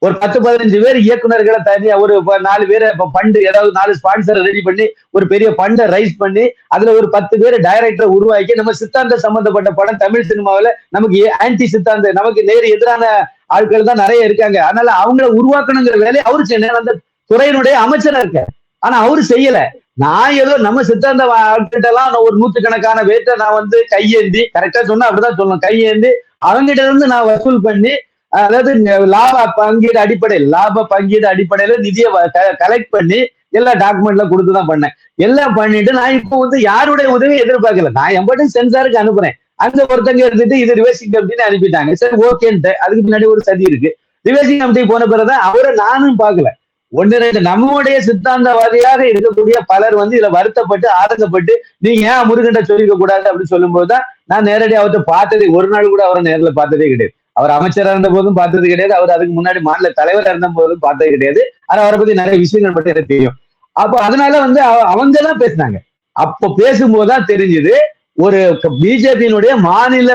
ஒரு 10-15 பேர் இயக்குநர்களை தனியா ஒரு 4 பேரை ஃபண்டு, ஏதாவது 4 ஸ்பான்சரை ரெடி பண்ணி ஒரு பெரிய ஃபண்டை ரைஸ் பண்ணி அதுல ஒரு 10 பேர் டைரக்டரை உருவாக்கி நம்ம சித்தாந்த சம்பந்தப்பட்ட படம் தமிழ் சினிமாவில நமக்கு ஆன்டி சித்தாந்த, நமக்கு நேர் எதிரான ஆட்கள் தான் நிறைய இருக்காங்க. அதனால அவங்கள உருவாக்கணுங்கிற வேலையை அவரு செய்யணும். அந்த துறையினுடைய அமைச்சரா இருக்க. ஆனா அவரு செய்யல. நான் ஏதோ நம்ம சித்தாந்த ஆட்கிட்ட எல்லாம் ஒரு 100கணக்கான பேர்ட்ட நான் வந்து கையேந்தி, கரெக்டா சொன்னா அப்படிதான் சொல்லணும், கையேந்தி அவங்ககிட்ட இருந்து நான் வசூல் பண்ணி, அதாவது லாப பங்கீடு அடிப்படையில நிதியை கலெக்ட் பண்ணி எல்லா டாக்குமெண்ட்ல கொடுத்துதான் பண்ணேன். எல்லாம் பண்ணிட்டு நான் இப்போ வந்து யாருடைய உதவியும் எதிர்பார்க்கல. நான் எம்பட்டும் சென்சாருக்கு அனுப்புறேன். அங்க ஒருத்தங்க எடுத்துட்டு இது ரிவர்சிங் கமிட்டின்னு அனுப்பிட்டாங்க. சரி ஓகேன்ட்டு. அதுக்கு பின்னாடி ஒரு சதி இருக்கு. ரிவர்சிங் கமிட்டி போன பிறகுதான் அவரை நானும் பார்க்கல. ஒன்னு ரெண்டு நம்முடைய சித்தாந்தவாதியாக இருக்கக்கூடிய பலர் வந்து இதுல வருத்தப்பட்டு ஆதங்கப்பட்டு நீங்க ஏன் முருகன்ட்ட சொல்லிக்க கூடாது அப்படின்னு சொல்லும் போதுதான் நான் நேரடியாக அவர்கிட்ட பார்த்ததே, ஒரு நாள் கூட அவரை நேரில் பார்த்ததே கிடையாது. அவர் அமைச்சராக இருந்த போதும் பார்த்தது கிடையாது, அவர் அதுக்கு முன்னாடி மாநில தலைவராக இருந்த போதும் பார்த்தது கிடையாது. ஆனா அவரை பத்தி நிறைய விஷயங்கள் மட்டும் எனக்கு தெரியும். அப்போ அதனால வந்து அவங்க தான் பேசினாங்க. அப்போ பேசும்போதுதான் தெரிஞ்சது ஒரு பிஜேபியினுடைய மாநில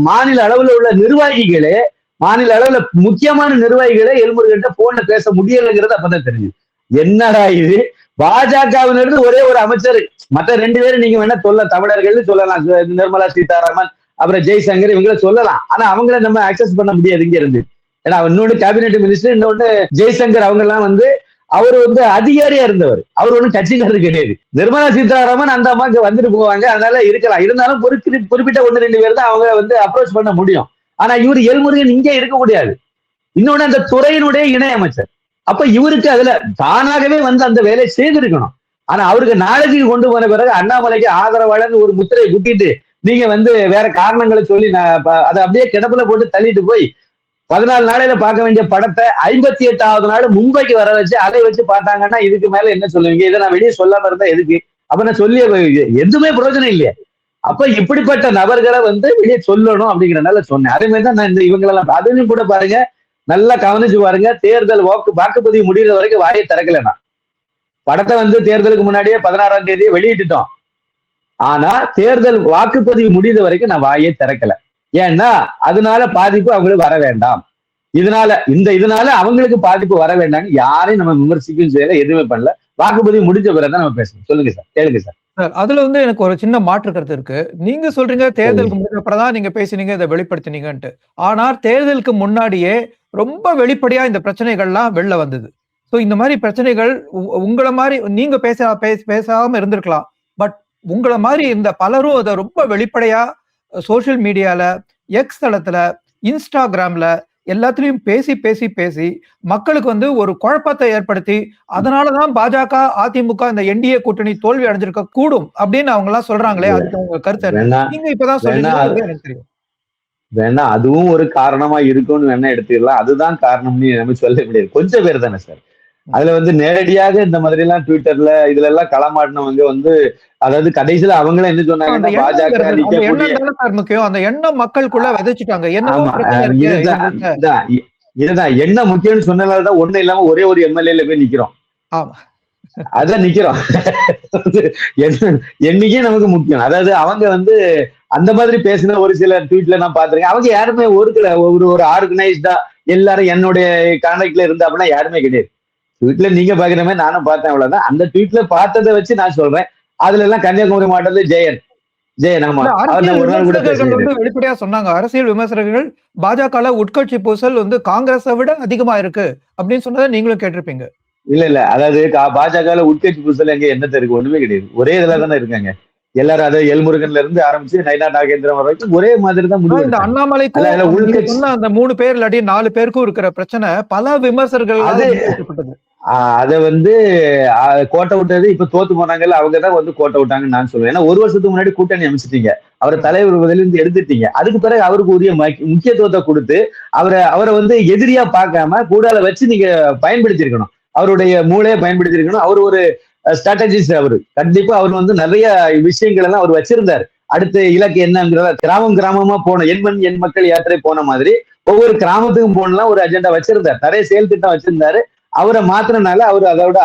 மாநில அளவுல உள்ள நிர்வாகிகளே, மாநில அளவுல முக்கியமான நிர்வாகிகளே எல்முருகன்ட்ட போன்ல பேச முடியலைங்கிறது அப்பதான் தெரிஞ்சது. என்னடா இது, பாஜகவிலிருந்து ஒரே ஒரு அமைச்சர், மற்ற 2 பேரும் நீங்க வேணா தமிழர்கள் சொல்லலாம், நிர்மலா சீதாராமன் அப்புறம் ஜெய்சங்கர் இவங்கள சொல்லலாம். ஆனா அவங்கள நம்ம அக்சஸ் பண்ண முடியாது இங்க இருந்து. ஏன்னா இன்னொன்னு கேபினெட் மினிஸ்டர், இன்னொன்னு ஜெய்சங்கர், அவங்க எல்லாம் வந்து அவர் வந்து அதிகாரியா இருந்தவர், அவர் ஒன்றும் கட்சிக்காரர் கிடையாது. நிர்மலா சீதாராமன் அந்த அம்மாக்கு வந்துட்டு போவாங்க, அதனால இருக்கலாம். இருந்தாலும் குறிப்பிட்ட 1-2 பேர் தான் அவங்க வந்து அப்ரோச் பண்ண முடியும். ஆனா இவர் எல்முருகன் இங்கே இருக்க முடியாது. இன்னொன்னு அந்த துறையினுடைய இணை அமைச்சர். அப்ப இவருக்கு அதுல தானாகவே வந்து அந்த வேலையை செய்திருக்கணும். ஆனா அவருக்கு நாளைக்கு கொண்டு போன பிறகு அண்ணாமலைக்கு ஆதரவாளர்னு ஒரு முத்திரை குட்டிட்டு நீங்க வந்து வேற காரணங்களை சொல்லி அதை அப்படியே கிடப்புல போட்டு தள்ளிட்டு போய் 14 நாளையில பார்க்க வேண்டிய படத்தை 58வது நாள் மும்பைக்கு வர வச்சு அதை வச்சு பார்த்தாங்கன்னா இதுக்கு மேல என்ன சொல்லுவீங்க? இதை நான் வெளியே சொல்லாம இருந்தா எதுக்கு? அப்ப நான் சொல்லி எதுவுமே பிரயோஜனம் இல்லையா? அப்ப இப்படிப்பட்ட நபர்களை வந்து வெளியே சொல்லணும் அப்படிங்கிறனால சொன்னேன். அதே மாதிரிதான் நான் இந்த இவங்களெல்லாம் அதையும் கூட பாருங்க, நல்லா கவனிச்சு பாருங்க. தேர்தல் வாக்குப்பதிவு முடிகிற வரைக்கும் வாயை திறக்கலனா. படத்தை வந்து தேர்தலுக்கு முன்னாடியே 16ஆம் தேதியை வெளியிட்டுட்டோம். ஆனா தேர்தல் வாக்குப்பதிவு முடிந்த வரைக்கும் நான் வாயை திறக்கல. ஏன்னா அதனால பாதிப்பு அவங்களுக்கு வர வேண்டாம், இதனால அவங்களுக்கு பாதிப்பு வர வேண்டாம், யாரையும் நம்ம விமர்சிக்கும் செய்யல, எதுவுமே பண்ணல. வாக்குப்பதிவு முடிஞ்ச பிறகு நம்ம பேசணும். சொல்லுங்க சார், கேளுங்க சார். அதுல வந்து எனக்கு ஒரு சின்ன மாற்று கருத்து இருக்கு. நீங்க சொல்றீங்க தேர்தலுக்கு முன்னதான் நீங்க பேசினீங்க, இதை வெளிப்படுத்தினீங்கன்ட்டு. ஆனா தேர்தலுக்கு முன்னாடியே ரொம்ப வெளிப்படையா இந்த பிரச்சனைகள்லாம் வெளில வந்தது. சோ இந்த மாதிரி பிரச்சனைகள் உங்களை மாதிரி நீங்க பேசாம இருந்திருக்கலாம். பட் உங்களை மாதிரி இந்த பலரும் அதை ரொம்ப வெளிப்படையா சோசியல் மீடியால, எக்ஸ் தளத்துல, இன்ஸ்டாகிராம்ல எல்லாத்துலயும் பேசி மக்களுக்கு வந்து ஒரு குழப்பத்தை ஏற்படுத்தி அதனாலதான் பாஜக அதிமுக இந்த என்டிஏ கூட்டணி தோல்வி அடைஞ்சிருக்க கூடும் அப்படின்னு அவங்க எல்லாம் சொல்றாங்களே, அதுக்கு உங்க கருத்து நீங்க இப்பதான் சொல்றீங்க. எனக்கு தெரியும் வேணா அதுவும் ஒரு காரணமா இருக்கும்னு வேணா எடுத்துக்கலாம். அதுதான் காரணம்னு நம்ம சொல்ல முடியாது. கொஞ்சம் பேர் தானே சார். அதுல வந்து நேரடியாக இந்த மாதிரி எல்லாம் ட்விட்டர்ல இதுல எல்லாம் களமாடினவங்க வந்து, அதாவது கடைசியில அவங்கள என்ன சொன்னாங்கன்னா பாஜக முக்கியம், அந்த எண்ணம் மக்களுக்குள்ள விதைச்சிட்டாங்க. இதுதான் என்ன முக்கியம்னு சொன்னதாலதான் ஒண்ணு இல்லாம ஒரே ஒரு எம்எல்ஏல போய் நிக்கிறோம். அதான் நிக்கிறோம். என்னைக்கே நமக்கு முக்கியம். அதாவது அவங்க வந்து அந்த மாதிரி பேசின ஒரு சில ட்வீட்ல நான் பாத்திருக்கேன். அவங்க யாருமே ஒரு ஆர்கனைஸ்டா எல்லாரும் என்னுடைய கான்டாக்ட்ல இருந்தா அப்படின்னா யாருமே கிடையாது. ட்வீட்ல நீங்க பாக்குற மாதிரி நானும் பார்த்தேன், அவ்வளவுதான். அந்த ட்வீட்ல பார்த்ததை வச்சு நான் சொல்றேன். அதுல எல்லாம் கன்னியாகுமரி மாவட்டத்துல ஜெயன் ஆமா ஒரு நாள் கூட வெளிப்படையா சொன்னாங்க. அரசியல் விமர்சகர்கள் பாஜக உட்கட்சி பூசல் வந்து காங்கிரஸை விட அதிகமா இருக்கு அப்படின்னு சொன்னதை நீங்களும் கேட்டிருப்பீங்க. இல்ல அதாவது பாஜக உட்கட்சி பூசல் எங்க என்னத்த இருக்கு? ஒண்ணுமே கிடையாது. ஒரே இதுல தானே இருக்காங்க எல்லாரும். அதாவது எல்முருகன்ல இருந்து ஆரம்பிச்சு நயினா நாகேந்திரன் வரைக்கும் ஒரே மாதிரி தான் முடிவு. இந்த அண்ணாமலைக்கும் அந்த 3 பேர் இல்லாட்டி 4 பேருக்கும் இருக்கிற பிரச்சனை பல விமர்சகர்கள் அதை வந்து கோட்டை விட்டது. இப்ப தோத்து போனாங்கல்ல, அவங்கதான் வந்து கோட்டை விட்டாங்கன்னு நான் சொல்லுவேன். ஏன்னா 1 வருஷத்துக்கு முன்னாடி கூட்டணி அமைச்சிட்டீங்க, அவரை தலைவர் பதிலிருந்து எடுத்துட்டீங்க. அதுக்கு பிறகு அவருக்கு உரிய முக்கியத்துவத்தை கொடுத்து அவரை வந்து எதிரியா பார்க்காம கூடால வச்சு நீங்க பயன்படுத்திருக்கணும். அவருடைய மூளையை பயன்படுத்திருக்கணும். அவர் ஒரு ஸ்ட்ராட்டஜிஸ்ட். அவரு கண்டிப்பா அவர் வந்து நிறைய விஷயங்கள் எல்லாம் அவர் வச்சிருந்தாரு. அடுத்த இலக்கு என்னங்கிறத கிராமமா போன என் மக்கள் யாத்திரை போன மாதிரி ஒவ்வொரு கிராமத்துக்கும் போனலாம் ஒரு அஜெண்டா வச்சிருந்தார். நிறைய செயல் திட்டம் வச்சிருந்தாரு. அவரை மாத்திரனால அவர் அதோட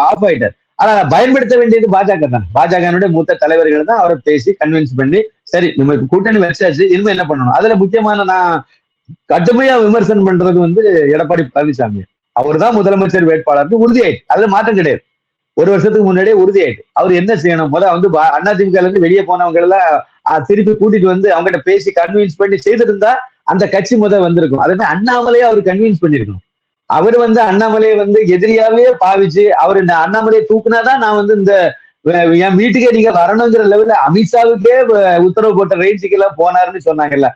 ஆஃப் ஆயிட்டார். ஆனா பயன்படுத்த வேண்டியது பாஜக தான். பாஜகனுடைய மூத்த தலைவர்கள் தான் அவரை பேசி கன்வின்ஸ் பண்ணி, சரி நம்ம கூட்டணி வச்சாச்சு, இனிமே என்ன பண்ணணும். அதுல முக்கியமான நான் கடுமையா விமர்சனம் பண்றது வந்து எடப்பாடி பழனிசாமி. அவர் தான் முதலமைச்சர் வேட்பாளருக்கு உறுதியாயிட்டு, அதுல மாற்றம் கிடையாது. 1 வருஷத்துக்கு முன்னாடியே உறுதியாயிட்டு. அவர் என்ன செய்யணும்? வந்து அதிமுக இருந்து வெளியே போனவங்க எல்லாம் திருப்பி கூட்டிட்டு வந்து அவங்ககிட்ட பேசி கன்வின்ஸ் பண்ணி செய்திருந்தா அந்த கட்சி வந்திருக்கும். அதே அண்ணாமலையை அவர் கன்வின்ஸ் பண்ணிருக்கணும். அவர் வந்து அண்ணாமலையை வந்து எதிரியாவே பாவிச்சு அவர் இந்த அண்ணாமலையை தூக்குனாதான் நான் வந்து இந்த என் வீட்டுக்கே நீங்க வரணுங்கிற லெவல்ல அமித்ஷாவுக்கே உத்தரவு போட்ட ரேஞ்சுக்கு எல்லாம் போனாருன்னு சொன்னாங்கல்ல.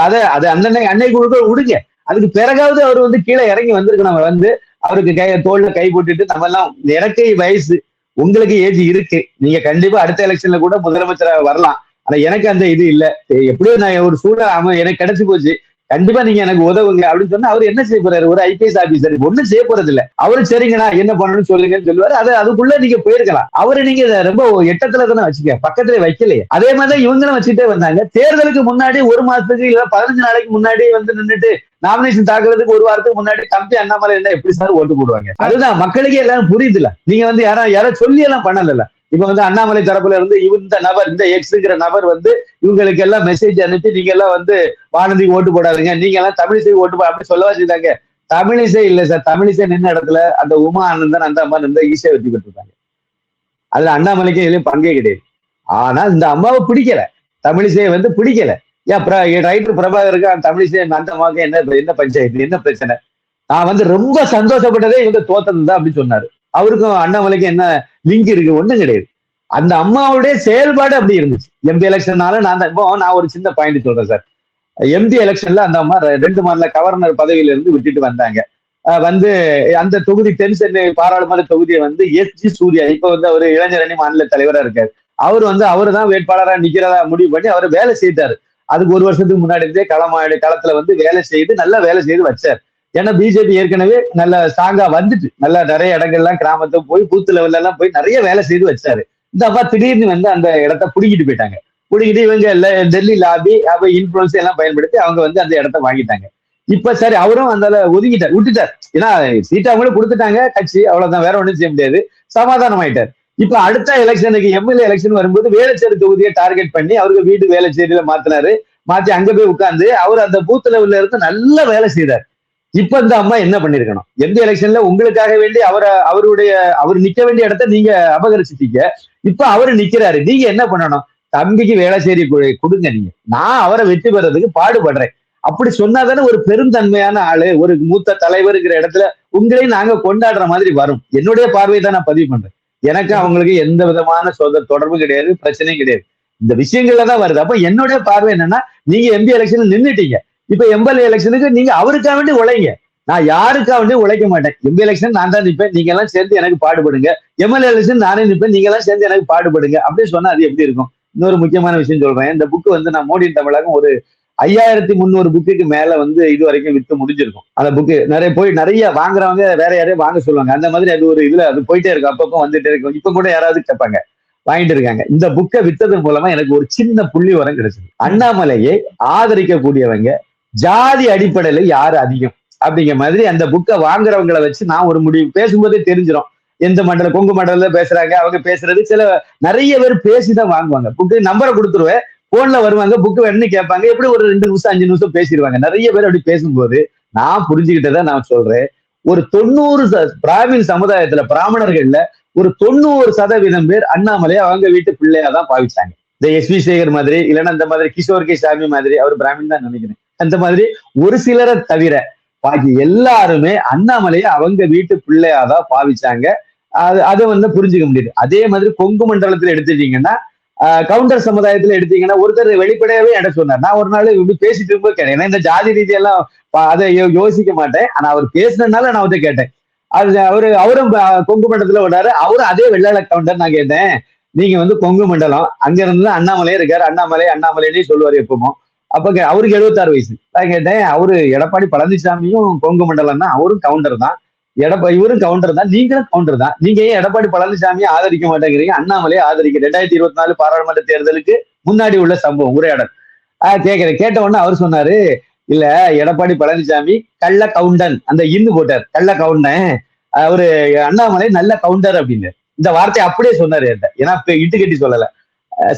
அது அன்னை குழுக்கள் விடுங்க. அதுக்கு பிறகாவது அவர் வந்து கீழே இறங்கி வந்திருக்கணும். வந்து அவருக்கு தோல்ல கை போட்டுட்டு, நம்ம எல்லாம் எனக்கு வயசு, உங்களுக்கு ஏஜ் இருக்கு, நீங்க கண்டிப்பா அடுத்த எலெக்ஷன்ல கூட முதலமைச்சராக வரலாம். ஆனா எனக்கு அந்த இது இல்ல. எப்படியும் நான் ஒரு சூழல் எனக்கு கிடைச்சு போச்சு. கண்டிப்பா நீங்க எனக்கு உதவுங்க அப்படின்னு சொன்னா அவர் என்ன செய்ய போறாரு? ஒரு ஐபிஎஸ் ஆபீசர் ஒண்ணும் செய்ய போறது இல்ல. அவரு சரிங்கண்ணா என்ன பண்ணணும்னு சொல்லுங்கன்னு சொல்லுவாரு. அதுக்குள்ள நீங்க போயிருக்கலாம். அவரை நீங்க ரொம்ப எட்டத்துல தானே வச்சுக்க, பக்கத்துல வைக்கலையே. அதே மாதிரிதான் இவங்களும் வச்சுட்டே வந்தாங்க. தேர்தலுக்கு முன்னாடி 1 மாசத்துக்கு இல்ல 15 நாளைக்கு முன்னாடி வந்து நின்னுட்டு நாமினேஷன் தாக்குறதுக்கு 1 வாரத்துக்கு முன்னாடி தம்பி அண்ணாமலை என்ன எப்படி சார் ஓட்டு போடுவாங்க? அதுதான் மக்களுக்கே எல்லாரும் புரியுதுல. நீங்க வந்து யாரோ சொல்லி எல்லாம் பண்ணல. இப்ப வந்து அண்ணாமலை தரப்புல இருந்து இந்த நபர், இந்த எக்ஸ்ங்கிற நபர் வந்து இவங்களுக்கு எல்லாம் மெசேஜ் அனுப்பி நீங்க எல்லாம் வந்து வானதிக்கு ஓட்டு போடாதுங்க, நீங்க எல்லாம் தமிழிசை ஓட்டு போட அப்படி சொல்லவா செய்தாங்க. தமிழிசை இல்ல சார், தமிழிசை நின்ன இடத்துல அந்த உமா ஆனந்தன் அந்த அம்மா இருந்தா ஈஸியா வெற்றி பெற்றிருக்காங்க. அதுல அண்ணாமலைக்கு இதுலயும் பங்கே கிடையாது. ஆனா இந்த அம்மாவை பிடிக்கல, தமிழிசையை வந்து பிடிக்கல. ஏன் ரைட்டர் பிரபாகருக்கு தமிழிசை அந்த அம்மாவுக்கு என்ன பஞ்சாயத்து, என்ன பிரச்சனை? நான் வந்து ரொம்ப சந்தோஷப்பட்டதே இவங்க தோத்தது தான் அப்படின்னு சொன்னாரு. அவருக்கும் அண்ணாமலைக்கும் என்ன லிங்க் இருக்கு? ஒண்ணும் கிடையாது. அந்த அம்மாவுடைய செயல்பாடு அப்படி இருந்துச்சு. எம்பி எலெக்ஷன்னால நான் ஒரு சின்ன பாயிண்ட் சொல்றேன் சார். எம்பி எலெக்ஷன்ல அந்த அம்மா 2 மாநில கவர்னர் பதவியில இருந்து விட்டுட்டு வந்தாங்க. வந்து அந்த தொகுதி தென் சென்னை பாராளுமன்ற தொகுதியை வந்து எஸ்.ஜி. சூர்யா, இப்ப வந்து அவர் இளைஞரணி மாநில தலைவரா இருக்காரு. அவரு தான் வேட்பாளரா நிக்கிறதா முடிவு பண்ணி அவர் வேலை செய்தாரு. அதுக்கு 1 வருஷத்துக்கு முன்னாடி இருந்தே களத்துல வந்து வேலை செய்து நல்லா வேலை செய்து வச்சார். ஏன்னா பிஜேபி ஏற்கனவே நல்ல ஸ்ட்ராங்கா வந்துட்டு நல்லா நிறைய இடங்கள்லாம் கிராமத்தை போய் பூத்து லெவல்ல எல்லாம் போய் நிறைய வேலை செய்து வச்சாரு. இந்த அப்பா திடீர்னு வந்து அந்த இடத்த புடிக்கிட்டு போயிட்டாங்க. புடிக்கிட்டு இவங்க டெல்லி லாபி இன்ஃபுளுன்ஸ் எல்லாம் பயன்படுத்தி அவங்க வந்து அந்த இடத்த வாங்கிட்டாங்க. இப்ப சரி அவரும் அந்த விட்டுட்டார். ஏன்னா சீட் அவங்களும் கொடுத்துட்டாங்க கட்சி, அவ்வளவுதான், வேற ஒண்ணும் செய்ய முடியாது. சமாதானம் ஆயிட்டார். இப்ப அடுத்த எலெக்ஷனுக்கு எம்எல்ஏ எலெக்ஷன் வரும்போது வேளச்சேரி தொகுதியை டார்கெட் பண்ணி அவருக்கு வீடு வேளச்சேரியில மாத்தினாரு. மாத்தி அங்க போய் உட்கார்ந்து அவர் அந்த பூத் லெவல்ல இருந்து நல்ல வேலை செய்தார். இப்ப இந்த அம்மா என்ன பண்ணிருக்கணும்? எந்த எலெக்ஷன்ல உங்களுக்காக வேண்டி அவர் நிக்க வேண்டிய இடத்த நீங்க அபகரிச்சிட்டீங்க. இப்ப அவரு நிக்கிறாரு. நீங்க என்ன பண்ணணும்? தம்பிக்கு வேளச்சேரி கொடுங்க. நீங்க நான் அவரை வெற்றி பெறதுக்கு பாடுபடுறேன் அப்படி சொன்னாதானே ஒரு பெருந்தன்மையான ஆளு, ஒரு மூத்த தலைவருங்கிற இடத்துல உங்களையும் நாங்க கொண்டாடுற மாதிரி வரும். என்னுடைய பார்வையை தான் நான் பதிவு பண்றேன். எனக்கு அவங்களுக்கு எந்த விதமான தொடர்பு கிடையாது, பிரச்சனையும் கிடையாது. இந்த விஷயங்கள்ல தான் வருது. அப்ப என்னுடைய பார்வை என்னன்னா, நீங்க எம்பி எலெக்ஷன்ல நின்றுட்டீங்க. இப்ப எம்எல்ஏ எலெக்ஷனுக்கு நீங்க அவருக்காக வேண்டி உழைங்க. நான் யாருக்காக வேண்டி உழைக்க மாட்டேன். எம்பி எலெக்ஷன் நான் தான் நிற்பேன், நீங்க எல்லாம் சேர்ந்து எனக்கு பாடுபடுங்க. எம்எல்ஏ எலெக்ஷன் நானே நிற்பேன், நீங்க எல்லாம் சேர்ந்து எனக்கு பாடுபடுங்க அப்படின்னு சொன்னா அது எப்படி இருக்கும்? இன்னொரு முக்கியமான விஷயம் சொல்றேன். இந்த புக்கு வந்து நான் மோடியின் தமிழகம் ஒரு 5300 புக்குக்கு மேல வந்து இது வரைக்கும் வித்து முடிஞ்சிருக்கும். அந்த புக்கு நிறைய வாங்குறவங்க வேற யாரையும் வாங்க சொல்லுவாங்க. அந்த மாதிரி அது ஒரு இதுல அது போயிட்டே இருக்கும். அப்பப்போ வந்துட்டே இருக்கும். இப்ப கூட யாராவது கேட்பாங்க, வாங்கிட்டு இருக்காங்க. இந்த புக்கை வித்ததன் மூலமா எனக்கு ஒரு சின்ன புள்ளி வரம் கிடைச்சது. அண்ணாமலையை ஆதரிக்கக்கூடியவங்க ஜாதி அடிப்படையில யாரு அதிகம் அப்படிங்கிற மாதிரி அந்த புக்கை வாங்குறவங்களை வச்சு நான் ஒரு முடிவு பேசும்போதே தெரிஞ்சிடும். எந்த மண்டலம், கொங்கு மண்டலத்துல பேசுறாங்க, அவங்க பேசுறது நிறைய பேர் பேசிதான் வாங்குவாங்க. புக்கு நம்பரை கொடுத்துருவேன், போன்ல வருவாங்க, புக்கு வேணும்னு கேட்பாங்க. எப்படி ஒரு 2 நிமிஷம் 5 நிமிஷம் பேசிடுவாங்க. நிறைய பேர் அப்படி பேசும்போது நான் புரிஞ்சுக்கிட்டதை நான் சொல்றேன். ஒரு 90 பிராமின் சமுதாயத்துல, பிராமணர்கள்ல ஒரு 90% பேர் அண்ணாமலையை அவங்க வீட்டு பிள்ளையாதான் பாவிச்சாங்க. இந்த எஸ்.வி. சேகர் மாதிரி, இல்லைன்னா இந்த மாதிரி கிஷோர் கே சாமி மாதிரி, அவர் பிராமின் தான் நினைக்கிறேன். அந்த மாதிரி ஒரு சிலரை தவிர பாக்கி எல்லாருமே அண்ணாமலையை அவங்க வீட்டு பிள்ளையாதான் பாவிச்சாங்க. அதை வந்து புரிஞ்சுக்க முடியுது. அதே மாதிரி கொங்கு மண்டலத்துல எடுத்துட்டீங்கன்னா, கவுண்டர் சமுதாயத்துல எடுத்தீங்கன்னா, ஒருத்தர் வெளிப்படையாவே இடம் சொன்னார். நான் ஒரு நாள் இப்படி பேசிட்டு இருக்கும்போது கேட்டேன். ஏன்னா இந்த ஜாதி ரீதியெல்லாம் அதை யோசிக்க மாட்டேன். ஆனா அவர் பேசினதுனால நான் அவர்கிட்ட கேட்டேன். அவரும் கொங்கு மண்டலத்துல விடாரு. அவரும் அதே வெள்ளாள கவுண்டர். நான் கேட்டேன், நீங்க வந்து கொங்கு மண்டலம், அங்க இருந்து அண்ணாமலையே இருக்காரு, அண்ணாமலையே சொல்லுவாரு எப்பவும். அப்ப அவருக்கு 76 வயசு. நான் கேட்டேன், அவரு எடப்பாடி பழனிசாமியும் கொங்கு மண்டலம் தான், அவரும் கவுண்டர் தான், இவரும் கவுண்டர் தான், நீங்களும் கவுண்டர் தான். நீங்க ஏன் எடப்பாடி பழனிசாமியை ஆதரிக்க மாட்டேங்கிறீங்க, அண்ணாமலையை ஆதரிக்க? 2024 பாராளுமன்ற தேர்தலுக்கு முன்னாடி உள்ள சம்பவம் உரையாடல் கேட்கிறேன். கேட்ட உடனே அவர் சொன்னாரு, இல்ல எடப்பாடி பழனிசாமி கள்ள கவுண்டன், அந்த இந்து போட்டார், கள்ள கவுண்டன், அவரு அண்ணாமலை நல்ல கவுண்டர் அப்படின்னு இந்த வார்த்தையை அப்படியே சொன்னாரு என்கிட்ட. ஏன்னா இட்டு கட்டி சொல்லல,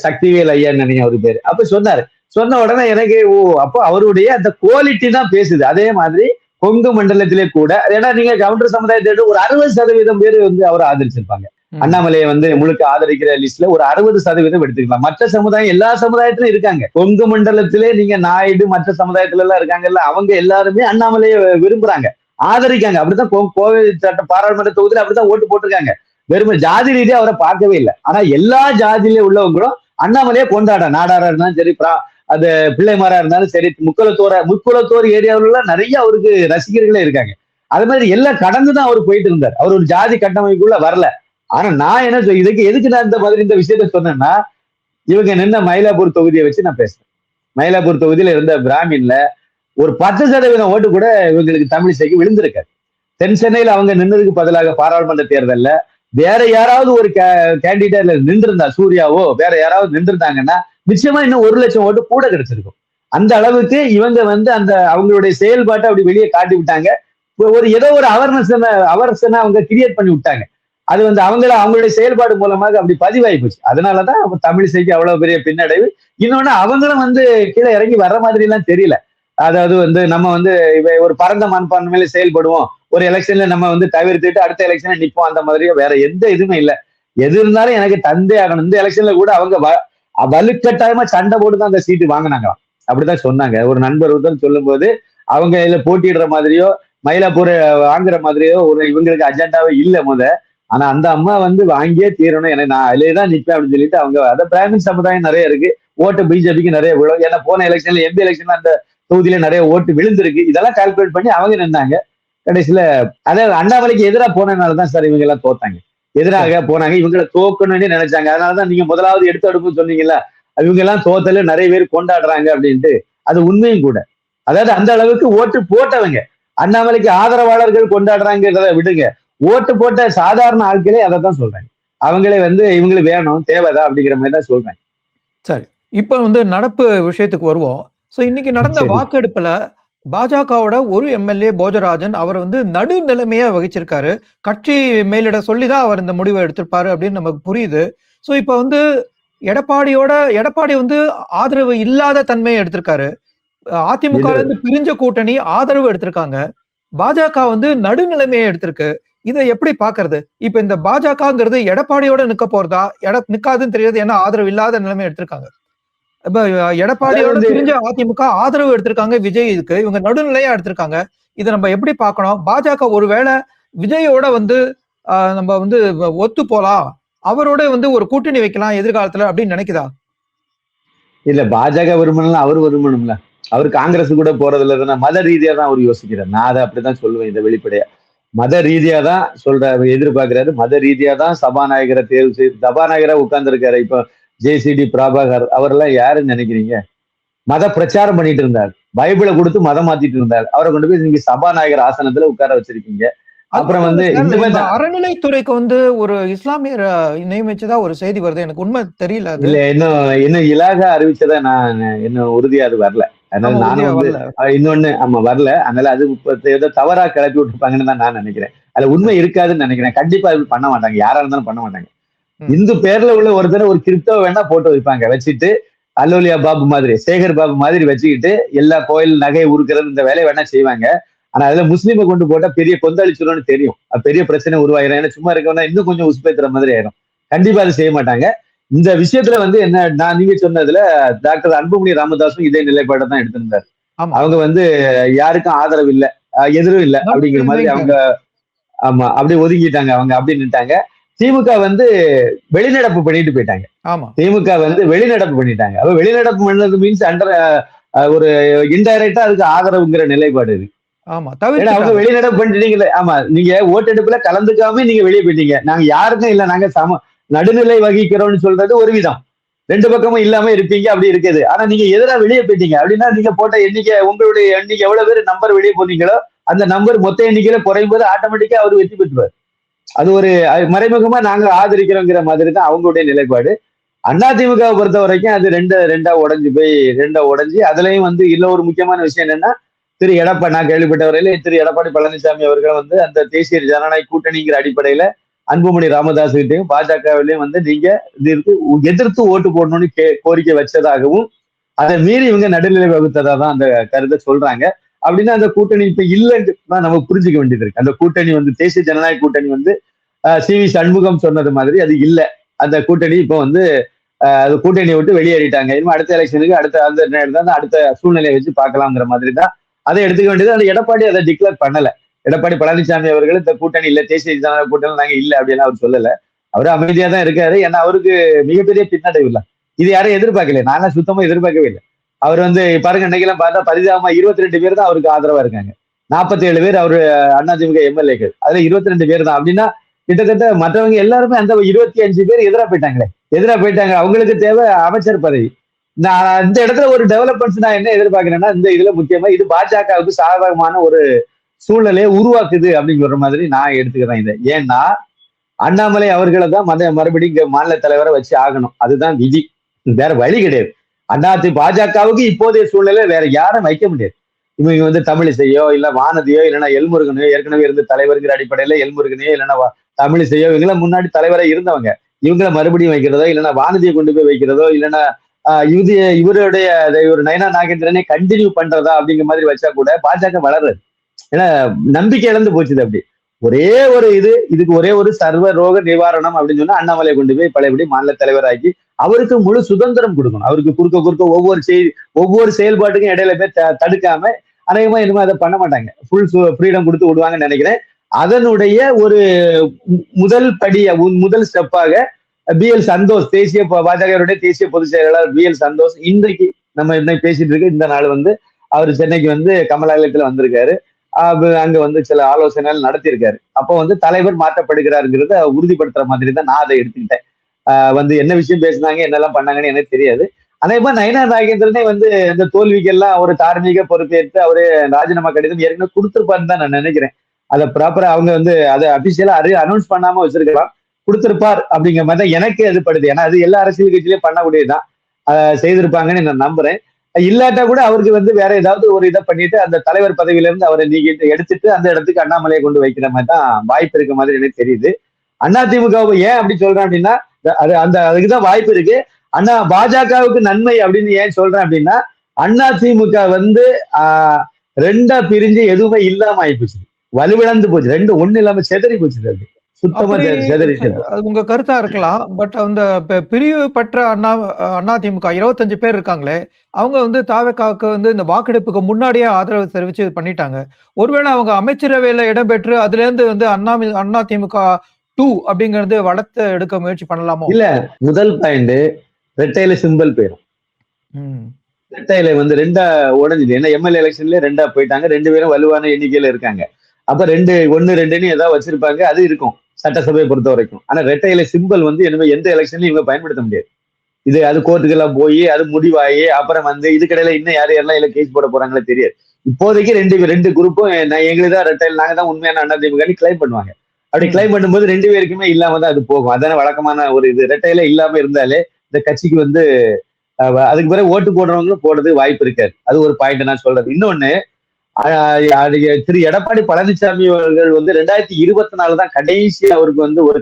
சக்திவேல் ஐயா நினைங்க அவரு பேரு. அப்ப சொன்னாரு. சொன்ன உடனே எனக்கு அப்போ அவருடைய அந்த குவாலிட்டி தான் பேசுது. அதே மாதிரி கொங்கு மண்டலத்திலே கூட, ஏன்னா நீங்க கவுண்டர் சமுதாயத்தை ஒரு 60% பேர் வந்து அவரை ஆதரிச்சிருப்பாங்க. அண்ணாமலையை வந்து முழுக்க ஆதரிக்கிற லிஸ்ட்ல ஒரு 60% எடுத்துக்கலாம். மற்ற சமுதாயம் எல்லா சமுதாயத்திலும் இருக்காங்க. கொங்கு மண்டலத்திலே நீங்க நாயுடு மற்ற சமுதாயத்துல எல்லாம் இருக்காங்கல்ல, அவங்க எல்லாருமே அண்ணாமலையை விரும்புறாங்க, ஆதரிக்காங்க. அப்படித்தான் கோவை பாராளுமன்ற தொகுதியில அப்படித்தான் ஓட்டு போட்டிருக்காங்க. வெறும் ஜாதி ரீதியா அவரை பார்க்கவே இல்லை. ஆனா எல்லா ஜாதியில உள்ளவங்களும் அண்ணாமலையை கொண்டாட, நாடாரா இருந்தாலும் சரி, அது பிள்ளைமாரா இருந்தாலும் சரி, முக்குளத்தோர் ஏரியாவுல நிறைய அவருக்கு ரசிகர்களே இருக்காங்க. அது மாதிரி எல்லாம் கடந்துதான் அவர் போயிட்டு இருந்தார். அவர் ஒரு ஜாதி கட்டமைப்புக்குள்ள வரல. ஆனா நான் என்ன எதுக்கு நான் இந்த மாதிரி இந்த விஷயத்த சொன்னேன்னா, இவங்க நின்ன மயிலாப்பூர் தொகுதியை வச்சு நான் பேசுறேன். மயிலாப்பூர் தொகுதியில இருந்த பிராமின்ல ஒரு 10% ஓட்டு கூட இவங்களுக்கு தமிழிசைக்கு விழுந்திருக்காரு. தென் சென்னையில அவங்க நின்னதுக்கு பதிலாக பாராளுமன்ற தேர்தல்ல வேற யாராவது ஒரு கேண்டிடேட்ல நின்றிருந்தா, சூர்யாவோ வேற யாராவது நின்றிருந்தாங்கன்னா நிச்சயமா இன்னும் 1,00,000 ஓட்டு கூட கிடைச்சிருக்கும். அந்த அளவுக்கு இவங்க வந்து அந்த அவங்களுடைய செயல்பாட்டை அப்படி வெளியே காட்டி விட்டாங்க. ஒரு ஏதோ ஒரு அவர்னஸ் அவங்க கிரியேட் பண்ணி விட்டாங்க. அது வந்து அவங்களுடைய செயல்பாடு மூலமாக அப்படி பதிவாகி போச்சு. அதனாலதான் தமிழிசைக்கு அவ்வளவு பெரிய பின்னடைவு. இன்னொன்னு அவங்களும் வந்து கீழே இறங்கி வர்ற மாதிரி எல்லாம் தெரியல. அதாவது வந்து நம்ம வந்து ஒரு பரந்த மனப்பான்மையில செயல்படுவோம், ஒரு எலெக்ஷன்ல நம்ம வந்து தவிர்த்துட்டு அடுத்த எலெக்ஷன்ல நிப்போம், அந்த மாதிரியே வேற எந்த இதுவுமே இல்லை. எது இருந்தாலும் எனக்கு தந்தே ஆகணும். இந்த எலெக்ஷன்ல கூட அவங்க வலுக்கட்டாயமா சண்டை போட்டுதான் அந்த சீட்டு வாங்கினாங்களாம். அப்படிதான் சொன்னாங்க. ஒரு நண்பர் ஒருத்தர் சொல்லும் போது அவங்க இதுல போட்டியிடுற மாதிரியோ மயிலாப்பூர் வாங்குற மாதிரியோ ஒரு இவங்களுக்கு அஜெண்டாவே இல்லை ஆனா அந்த அம்மா வந்து வாங்கியே தீரணும், எனக்கு நான் அதிலேதான் நிற்பேன் அப்படின்னு சொல்லிட்டு அவங்க அதை பிராமின் சமுதாயம் நிறைய இருக்கு, ஓட்டு பிஜேபிக்கு நிறைய விழும். ஏன்னா போன எலெக்ஷன்ல எம்பி எலெக்ஷன்ல அந்த தொகுதியில நிறைய ஓட்டு விழுந்திருக்கு. இதெல்லாம் கால்குலேட் பண்ணி அவங்க நின்னாங்க. கடைசியில அதாவது அண்ணாமலைக்கு எதிராக போனதுனாலதான் சார் இவங்க எல்லாம் தோத்தாங்க. எதிராக போனாங்க, இவங்களை தோக்கணும்னு நினைச்சாங்க. அதனாலதான் நீங்க முதலாவது எடுத்து அடுப்புன்னு சொன்னீங்களா, இவங்க எல்லாம் தோத்தல நிறைய பேர் கொண்டாடுறாங்க அப்படின்ட்டு. அது உண்மையும் கூட. அதாவது அந்த அளவுக்கு ஓட்டு போட்டவங்க அண்ணாமலைக்கு ஆதரவாளர்கள் கொண்டாடுறாங்கிறத விடுங்க, ஓட்டு போட்ட சாதாரண ஆட்களே அதை தான் சொல்றாங்க. அவங்களே வந்து இவங்களுக்கு வேணும் தேவைதான் அப்படிங்கிற மாதிரி தான் சொல்றாங்க. சரி, இப்ப வந்து நடப்பு விஷயத்துக்கு வருவோம். சோ இன்னைக்கு நடந்த வாக்கெடுப்புல பாஜகவோட ஒரு எம்எல்ஏ போஜராஜன் அவர் வந்து நடுநிலைமையா வகிச்சிருக்காரு. கட்சி மேலிட சொல்லிதான் அவர் இந்த முடிவை எடுத்திருப்பாரு அப்படின்னு நமக்கு புரியுது. சோ இப்ப வந்து எடப்பாடி வந்து ஆதரவு இல்லாத தன்மையை எடுத்திருக்காரு. அதிமுக இருந்து பிரிஞ்ச கூட்டணி ஆதரவு எடுத்திருக்காங்க. பாஜக வந்து நடுநிலைமையை எடுத்திருக்கு. இதை எப்படி பாக்குறது? இப்ப இந்த பாஜகங்கிறது எடப்பாடியோட நிக்க போறதா, நிக்காதுன்னு தெரியாது, ஏன்னா ஆதரவு இல்லாத நிலைமை எடுத்திருக்காங்க. இப்ப எடப்பாடியோட பிரிஞ்ச அதிமுக ஆதரவு எடுத்திருக்காங்க விஜய், இதுக்கு இவங்க நடுநிலையா எடுத்திருக்காங்க. இதை நம்ம எப்படி பார்க்கணும்? பாஜக ஒருவேளை விஜயோட வந்து நம்ம வந்து ஒத்து போலாம், அவரோட வந்து ஒரு கூட்டணி வைக்கலாம் எதிர்காலத்துல அப்படின்னு நினைக்குதா? இல்ல, பாஜக விரும்பணும், அவர் விரும்பணும்ல. அவர் காங்கிரஸ் கூட போறதுல இருந்தா மத ரீதியா தான் அவர் யோசிக்கிறார். நான் அதை அப்படிதான் சொல்லுவேன். இதை வெளிப்படையா மத ரீதியா தான் சொல்றாரு, எதிர்பார்க்கிறாரு. மத ரீதியா தான் சபாநாயகரை தேர்வு செய்து சபாநாயகரா உட்கார்ந்து இருக்காரு. இப்போ ஜேசிடி பிரபாகர் அவரெல்லாம் யாருன்னு நினைக்கிறீங்க? மத பிரச்சாரம் பண்ணிட்டு இருந்தார், பைபிளை கொடுத்து மதம் மாத்திட்டு இருந்தார். அவரை கொண்டு போய் நீங்க சபாநாயகர் ஆசனத்துல உட்கார வச்சிருக்கீங்க. அப்புறம் வந்து இந்த அறநிலைத்துறைக்கு வந்து ஒரு இஸ்லாமியர் நியமிச்சதா ஒரு செய்தி வருது, எனக்கு உண்மை தெரியல. இல்ல, இன்னும் இலாகா அறிவிச்சதா நான் இன்னும் உறுதியா அது வரல. அதனால நானும் வந்து இன்னொன்னு வரல. அதனால அது ஏதோ தவறா கிளப்பி விட்டுருப்பாங்கன்னு தான் நான் நினைக்கிறேன். அதுல உண்மை இருக்காதுன்னு நினைக்கிறேன். கண்டிப்பா அது பண்ண மாட்டாங்க, யாரா இருந்தாலும் பண்ண மாட்டாங்க. இந்து பேர்ல உள்ள ஒருத்தர் ஒரு கிரிப்டோ வேணா போட்டு வைப்பாங்க, வச்சுட்டு அல்லோலியா பாபு மாதிரி, சேகர் பாபு மாதிரி வச்சுக்கிட்டு எல்லா கோயில் நகை உருக்கிறது இந்த வேலையை வேணா செய்வாங்க. ஆனா அதுல முஸ்லீமை கொண்டு போட்டா பெரிய கொந்தளிச்சிடும்னு தெரியும், பெரிய பிரச்சனை உருவாயிரும். ஏன்னா சும்மா இருக்கவனா இன்னும் கொஞ்சம் உசுப்பேத்துற மாதிரி ஆயிரும். கண்டிப்பா அது செய்ய மாட்டாங்க. இந்த விஷயத்துல வந்து என்ன, நீங்க சொன்னதுல டாக்டர் அன்புமணி ராமதாஸும் இதே நிலைப்பாடு தான் எடுத்திருந்தாரு. அவங்க வந்து யாருக்கும் ஆதரவு இல்லை, எதிரும் இல்லை அப்படிங்கிற மாதிரி அவங்க அப்படி ஒதுங்கிட்டாங்க, அவங்க அப்படி நின்ட்டாங்க. திமுக வந்து வெளிநடப்பு பண்ணிட்டு போயிட்டாங்க. திமுக வந்து வெளிநடப்பு பண்ணிட்டாங்க. அப்ப வெளிநடப்பு பண்ணது மீன்ஸ் ஒரு இன்டைரக்டா அதுக்கு ஆதரவுங்கிற நிலைப்பாடு இது. அவங்க வெளிநடப்பு பண்ணிட்டீங்களே. நீங்க ஓட்டெடுப்புல கலந்துக்காம நீங்க வெளியே போயிட்டீங்க. நாங்க யாருக்கும் இல்ல, நாங்க நடுநிலை வகிக்கிறோம்னு சொல்றது ஒரு விதம், ரெண்டு பக்கமும் இல்லாம இருப்பீங்க, அப்படி இருக்குது. ஆனா நீங்க எதிராக வெளியே போயிட்டீங்க அப்படின்னா நீங்க போட்ட எண்ணிக்கை, உங்களுடைய எண்ணிக்கை எவ்வளவு பேர் நம்பர் வெளியே போனீங்களோ அந்த நம்பர் மொத்த எண்ணிக்கையில குறையும் போது ஆட்டோமேட்டிக்கா அவர் வெற்றி பெற்றுவார். அது ஒரு மறைமுகமா நாங்க ஆதரிக்கிறோங்கிற மாதிரி தான் அவங்களுடைய நிலைப்பாடு. அதிமுக பொறுத்த வரைக்கும் அது ரெண்டா உடைஞ்சு அதுலயும் வந்து இல்ல ஒரு முக்கியமான விஷயம் என்னன்னா, நான் கேள்விப்பட்ட வரையில திரு எடப்பாடி பழனிசாமி அவர்கள் வந்து அந்த தேசிய ஜனநாயக கூட்டணிங்கிற அடிப்படையில அன்புமணி ராமதாஸ் கிட்டையும் பாஜகவிலையும் வந்து நீங்க இதுக்கு எதிர்த்து ஓட்டு போடணும்னு கோரிக்கை வச்சதாகவும் அதை மீறி இவங்க நடுநிலை வகுத்ததா தான் அந்த கருத்தை சொல்றாங்க. அப்படின்னா அந்த கூட்டணி இப்ப இல்லைன்னு நம்ம புரிஞ்சுக்க வேண்டியது இருக்கு. அந்த கூட்டணி வந்து தேசிய ஜனநாயக கூட்டணி வந்து சி.வி. சண்முகம் சொன்னது மாதிரி அது இல்லை. அந்த கூட்டணி இப்போ வந்து அது கூட்டணியை விட்டு வெளியேறிட்டாங்க. இனிமே அடுத்த எலெக்ஷனுக்கு அடுத்த சூழ்நிலையை வச்சு பார்க்கலாங்கிற மாதிரி தான் அதை எடுத்துக்க வேண்டியது. அந்த எடப்பாடி அதை டிக்ளேர் பண்ணல. எடப்பாடி பழனிசாமி அவர்கள் இந்த கூட்டணி இல்ல, தேசிய ஜனநாயக கூட்டணி நாங்க இல்ல அப்படின்னு அவர் சொல்லல. அவரு அமைதியா தான் இருக்காரு. ஏன்னா அவருக்கு மிகப்பெரிய பின்னடைவு இல்லை. இது யாரும் எதிர்பார்க்கல, நான்லாம் சுத்தமா எதிர்பார்க்கவே இல்லை. அவர் வந்து பாருங்க, இன்னைக்கெல்லாம் பார்த்தா பரிதாபமா 22 பேர் தான் அவருக்கு ஆதரவா இருக்காங்க. 47 பேர் அவரு அதிமுக எம்எல்ஏக்கள், அதுல 22 பேர் தான். அப்படின்னா கிட்டத்தட்ட மற்றவங்க எல்லாருமே அந்த 25 பேர் எதிரா போயிட்டாங்க. அவங்களுக்கு தேவை அமைச்சர் பதவி. நான் இந்த இடத்துல ஒரு டெவலப்மெண்ட்ஸ் நான் என்ன எதிர்பார்க்கிறேன்னா, இந்த இதுல முக்கியமா இது பாஜகவுக்கு சாதகமான ஒரு சூழ்நிலையை உருவாக்குது அப்படின்னு சொல்ற மாதிரி நான் எடுத்துக்கிறேன் இதை. ஏன்னா அண்ணாமலை அவர்களை தான் மறுபடியும் இங்க மாநில தலைவரை வச்சு ஆகணும். அதுதான் விதி, வேற வழி கிடையாது. பாஜகவுக்கு இப்போதைய சூழ்நிலை வேற யாரும் வைக்க முடியாது. இவங்க வந்து தமிழிசையோ இல்ல வானதியோ இல்லைன்னா எல்முருகனையோ, ஏற்கனவே இருந்த தலைவருங்கிற அடிப்படையில எல்முருகனையோ இல்லைன்னா தமிழிசையோ, இவங்கள முன்னாடி தலைவரா இருந்தவங்க, இவங்கள மறுபடியும் வைக்கிறதோ இல்லைன்னா வானதியை கொண்டு போய் வைக்கிறதோ இல்லைன்னா இவருடைய ஒரு நயனா நாகேந்திரனை கண்டினியூ பண்றதா அப்படிங்கிற மாதிரி வச்சா கூட பாஜக வளர்றது. ஏன்னா நம்பிக்கை இழந்து போச்சுது. அப்படி ஒரே ஒரு இதுக்கு ஒரே ஒரு சர்வ ரோக நிவாரணம் அப்படின்னு சொன்னா அண்ணாமலையை கொண்டு போய் பழையபடி மாநில தலைவராக்கி அவருக்கு முழு சுதந்திரம் கொடுக்கணும். அவருக்கு குறுக்க ஒவ்வொரு செயல்பாட்டுக்கும் இடையில போய் தடுக்காம அநேகமா இனிமே அதை பண்ண மாட்டாங்க. ஃபுல் ஃப்ரீடம் கொடுத்து விடுவாங்கன்னு நினைக்கிறேன். அதனுடைய ஒரு முதல் முதல் ஸ்டெப்பாக BL சந்தோஷ், தேசிய பாஜகவுடைய தேசிய பொதுச் செயலாளர் BL சந்தோஷ், இன்றைக்கு நம்ம என்ன பேசிட்டு இருக்கு இந்த நாள் வந்து அவர் சென்னைக்கு வந்து கமலாலயத்துல வந்திருக்காரு. அங்க வந்து சில ஆலோசனைகள் நடத்தியிருக்காரு. அப்போ வந்து தலைவர் மாற்றப்படுகிறாருங்கிறத உறுதிப்படுத்துற மாதிரி தான் நான் அதை எடுத்துக்கிட்டேன். வந்து என்ன விஷயம் பேசினாங்க, என்னெல்லாம் பண்ணாங்கன்னு எனக்கு தெரியாது. அதே மாதிரி நயனா நாகேந்திரனே வந்து இந்த தோல்விக்கெல்லாம் ஒரு தார்மீக பொறுப்பேற்று அவரு ராஜினாமா கடிதம் ஏற்கனவே கொடுத்திருப்பாருன்னு தான் நான் நினைக்கிறேன். அதை ப்ராப்பரா அவங்க வந்து அதை அபிஷியலா அனௌன்ஸ் பண்ணாம வச்சிருக்கலாம், கொடுத்திருப்பார் அப்படிங்கிற மாதிரி தான் எனக்கு அது படுது. ஏன்னா அது எல்லா அரசியல் கட்சியிலையும் பண்ணக்கூடியதுதான், செய்திருப்பாங்கன்னு நான் நம்புறேன். இல்லாட்டா கூட அவருக்கு வந்து வேற ஏதாவது ஒரு இதை பண்ணிட்டு அந்த தலைவர் பதவியில இருந்து அவரை நீக்கிட்டு எடுத்துட்டு அந்த இடத்துக்கு அண்ணாமலையை கொண்டு வைக்கிற மாதிரி தான் வாய்ப்பு இருக்க மாதிரி எனக்கு தெரியுது. அதிமுக ஏன் அப்படி சொல்றேன் அப்படின்னா அதுக்குதான் வாய்ப்பு இருக்கு. பாஜகவுக்கு நன்மை அப்படின்னு ஏன் சொல்றேன் அப்படின்னா அதிமுக வந்து ரெண்டா பிரிஞ்சு எதுவுமே இல்லாம ஆயிப்போச்சு, வலுவிழந்து போச்சு, ரெண்டு ஒண்ணு இல்லாம செதறி போச்சு, சுத்தமா செதறிச்சு. அது உங்க கருத்தா இருக்கலாம். பட் அந்த பிரிவு பெற்ற அதிமுக 25 பேர் இருக்காங்களே, அவங்க வந்து தாவேக்காவுக்கு வந்து இந்த வாக்கெடுப்புக்கு முன்னாடியே ஆதரவு தெரிவிச்சு பண்ணிட்டாங்க. ஒருவேளை அவங்க அமைச்சரவையில இடம்பெற்று அதுல இருந்து வந்து அதிமுக 2 அப்படிங்கறது வளர்த்து எடுக்க முயற்சி பண்ணலாமோ? இல்ல, முதல் பாயிண்ட் ரெட்டையில சிம்பிள் போயிடும். ரெட்டையில வந்து ரெண்டா உடஞ்சுது. ஏன்னா எம்எல்ஏ எலெக்ஷன்ல ரெண்டா போயிட்டாங்க, ரெண்டு பேரும் வலுவான எண்ணிக்கையில இருக்காங்க. அப்ப 1-2 ஏதாவது வச்சிருப்பாங்க, அது இருக்கும் சட்டசபையை பொறுத்த வரைக்கும். ஆனா ரெட்டையில சிம்பிள் வந்து இனிமே எந்த எலெக்ஷன்லயும் இவங்க பயன்படுத்த முடியாது. அது கோர்ட்டுக்கெல்லாம் போய் அது முடிவாயி அப்புறம் வந்து இதுக்கடையில இன்னும் யாரெல்லாம் இல்ல கேஸ் போட போறாங்களே தெரியாது. இப்போதைக்கு ரெண்டு குரூப்பும் எங்களுக்கு தான் ரெட்டையில், நாங்க தான் உண்மையான அதிமுக கிளைம் பண்ணுவாங்க. அப்படி கிளைம் பண்ணும்போது ரெண்டு பேருக்குமே இல்லாம தான் அது போகும். அதான வழக்கமான ஒரு இது. ரெட்டையில இல்லாம இருந்தாலே இந்த கட்சிக்கு வந்து அதுக்கு பிறகு ஓட்டு போடுறவங்களும் போடுறது வாய்ப்பு இருக்காது. அது ஒரு பாயிண்ட் நான் சொல்றது. இன்னொன்னு, திரு எடப்பாடி பழனிசாமி அவர்கள் வந்து 2024 தான் கடைசி அவருக்கு வந்து ஒரு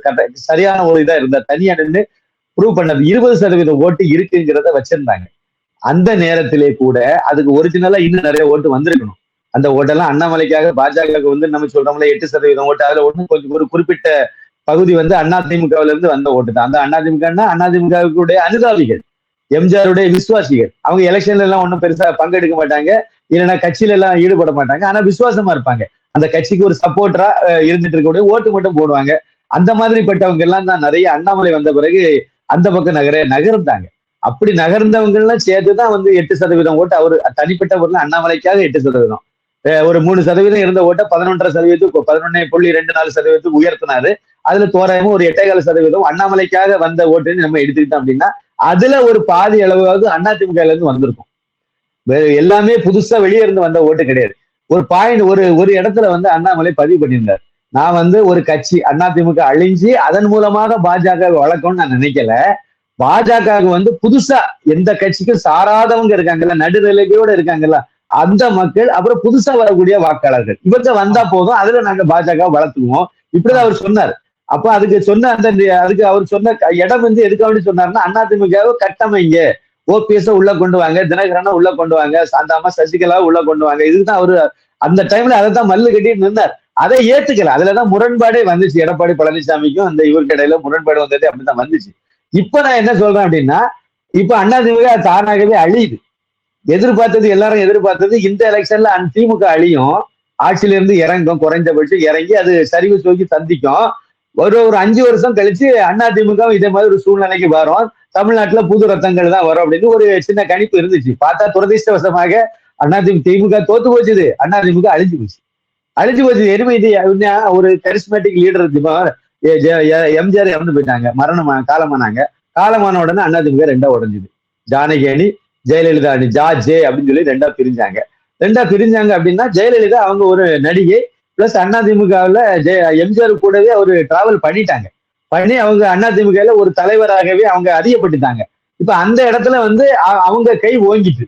சரியான ஒரு இதா இருந்தார். தனியா நின்று ப்ரூவ் பண்ணது 20% ஓட்டு இருக்குங்கிறத வச்சிருந்தாங்க. அந்த நேரத்திலே கூட அதுக்கு ஒரிஜினலா இன்னும் நிறைய ஓட்டு வந்திருக்கணும். அந்த ஓட்டெல்லாம் அண்ணாமலைக்காக பாஜக வந்து நம்ம சொல்றோம்ல 8% ஓட்டு, அதுல ஒண்ணு கொஞ்சம் ஒரு குறிப்பிட்ட பகுதி வந்து அதிமுகவில இருந்து வந்த ஓட்டு தான். அந்த அதிமுகவுடைய அனுதாபிகள், எம்ஜிஆருடைய விசுவாசிகள், அவங்க எலெக்ஷன்ல எல்லாம் ஒன்றும் பெருசா பங்கெடுக்க மாட்டாங்க, இல்லைன்னா கட்சியில எல்லாம் ஈடுபட மாட்டாங்க. ஆனா விசுவாசமா இருப்பாங்க, அந்த கட்சிக்கு ஒரு சப்போர்ட்டரா இருந்துட்டு இருக்கக்கூடிய ஓட்டு மட்டும் போடுவாங்க. அந்த மாதிரிப்பட்டவங்க எல்லாம் தான் நிறைய அண்ணாமலை வந்த பிறகு அந்த பக்கம் நகர்ந்தாங்க. அப்படி நகர்ந்தவங்க எல்லாம் சேர்த்துதான் வந்து 8% ஓட்டு அவர் தனிப்பட்ட பொருள் அண்ணாமலைக்காக 8%, ஒரு 3% இருந்த ஓட்ட 11.5%, 11.24% உயர்த்தினாரு. அதுல தோராயமா ஒரு 8.25% அண்ணாமலைக்காக வந்த ஓட்டுன்னு நம்ம எடுத்துக்கிட்டோம் அப்படின்னா அதுல ஒரு பாதி அளவாவது அதிமுக இருந்து வந்திருக்கும். எல்லாமே புதுசா வெளியே இருந்து வந்த ஓட்டு கிடையாது. ஒரு பாயிண்ட் ஒரு இடத்துல வந்து அண்ணாமலை பதிவு பண்ணியிருந்தார், நான் வந்து ஒரு கட்சி அதிமுக அழிஞ்சு அதன் மூலமாக பாஜக வளர்க்கணும்னு நான் நினைக்கல. பாஜக வந்து புதுசா எந்த கட்சிக்கும் சாராதவங்க இருக்காங்கல்ல, நடுநிலையோட இருக்காங்கல்ல, அந்த மக்கள் அப்புறம் புதுசா வரக்கூடிய வாக்காளர்கள் இவங்க வந்தா போதும், அதுல நாங்க பாஜக வளர்த்துக்குவோம், இப்படிதான் அவர் சொன்னார். அப்ப அதுக்கு அவர் சொன்ன இடம் வந்து எதுக்காக சொன்னாருன்னா அதிமுகவை கட்டமைங்க, ஓபிஎஸ் உள்ள கொண்டு வாங்க, தினகரனை உள்ள கொண்டு வாங்க, சாந்தாமா சசிகலாவை உள்ள கொண்டு வாங்க. இதுதான் அவரு அந்த டைம்ல அதை தான் மல்லு கட்டிட்டு இருந்தார். அதை ஏத்துக்கல. அதுலதான் முரண்பாடே வந்துச்சு. எடப்பாடி பழனிசாமிக்கும் அந்த இவருக்கு இடையில முரண்பாடு வந்தது அப்படிதான் வந்துச்சு. இப்ப நான் என்ன சொல்றேன் அப்படின்னா, இப்ப அதிமுக தானாகவே அழியுது. எல்லாரும் எதிர்பார்த்தது இந்த எலெக்ஷன்ல திமுக அழியும், ஆட்சியில இருந்து இறங்கும், குறைஞ்சபட்சம் இறங்கி அது சரிவு சோக்கி சந்திக்கும். ஒரு 5 வருஷம் கழிச்சு அதிமுக இதே மாதிரி ஒரு சூழ்நிலைக்கு வரும், தமிழ்நாட்டுல புது ரத்தங்கள் தான் வரும் அப்படின்னு ஒரு சின்ன கணிப்பு இருந்துச்சு. பார்த்தா துரதிருஷ்டவசமாக திமுக தோத்து போச்சுது, அதிமுக அழிஞ்சு போச்சு. எருமை இது ஒரு கரிஸ்மேட்டிக் லீடர் எம்ஜிஆர் இறந்து போயிட்டாங்க, காலமானாங்க. காலமான உடனே அதிமுக ரெண்டா உடைஞ்சுது. ஜானகி அணி ஜெயலலிதா அணி ஜே அப்படின்னு சொல்லி ரெண்டா பிரிஞ்சாங்க அப்படின்னா ஜெயலலிதா அவங்க ஒரு நடிகை பிளஸ் அதிமுகவில் எம்ஜிஆர் கூடவே ஒரு டிராவல் பண்ணி அவங்க அதிமுகல ஒரு தலைவராகவே அவங்க அறியப்பட்டுட்டாங்க. இப்ப அந்த இடத்துல வந்து அவங்க கை ஓங்கிட்டு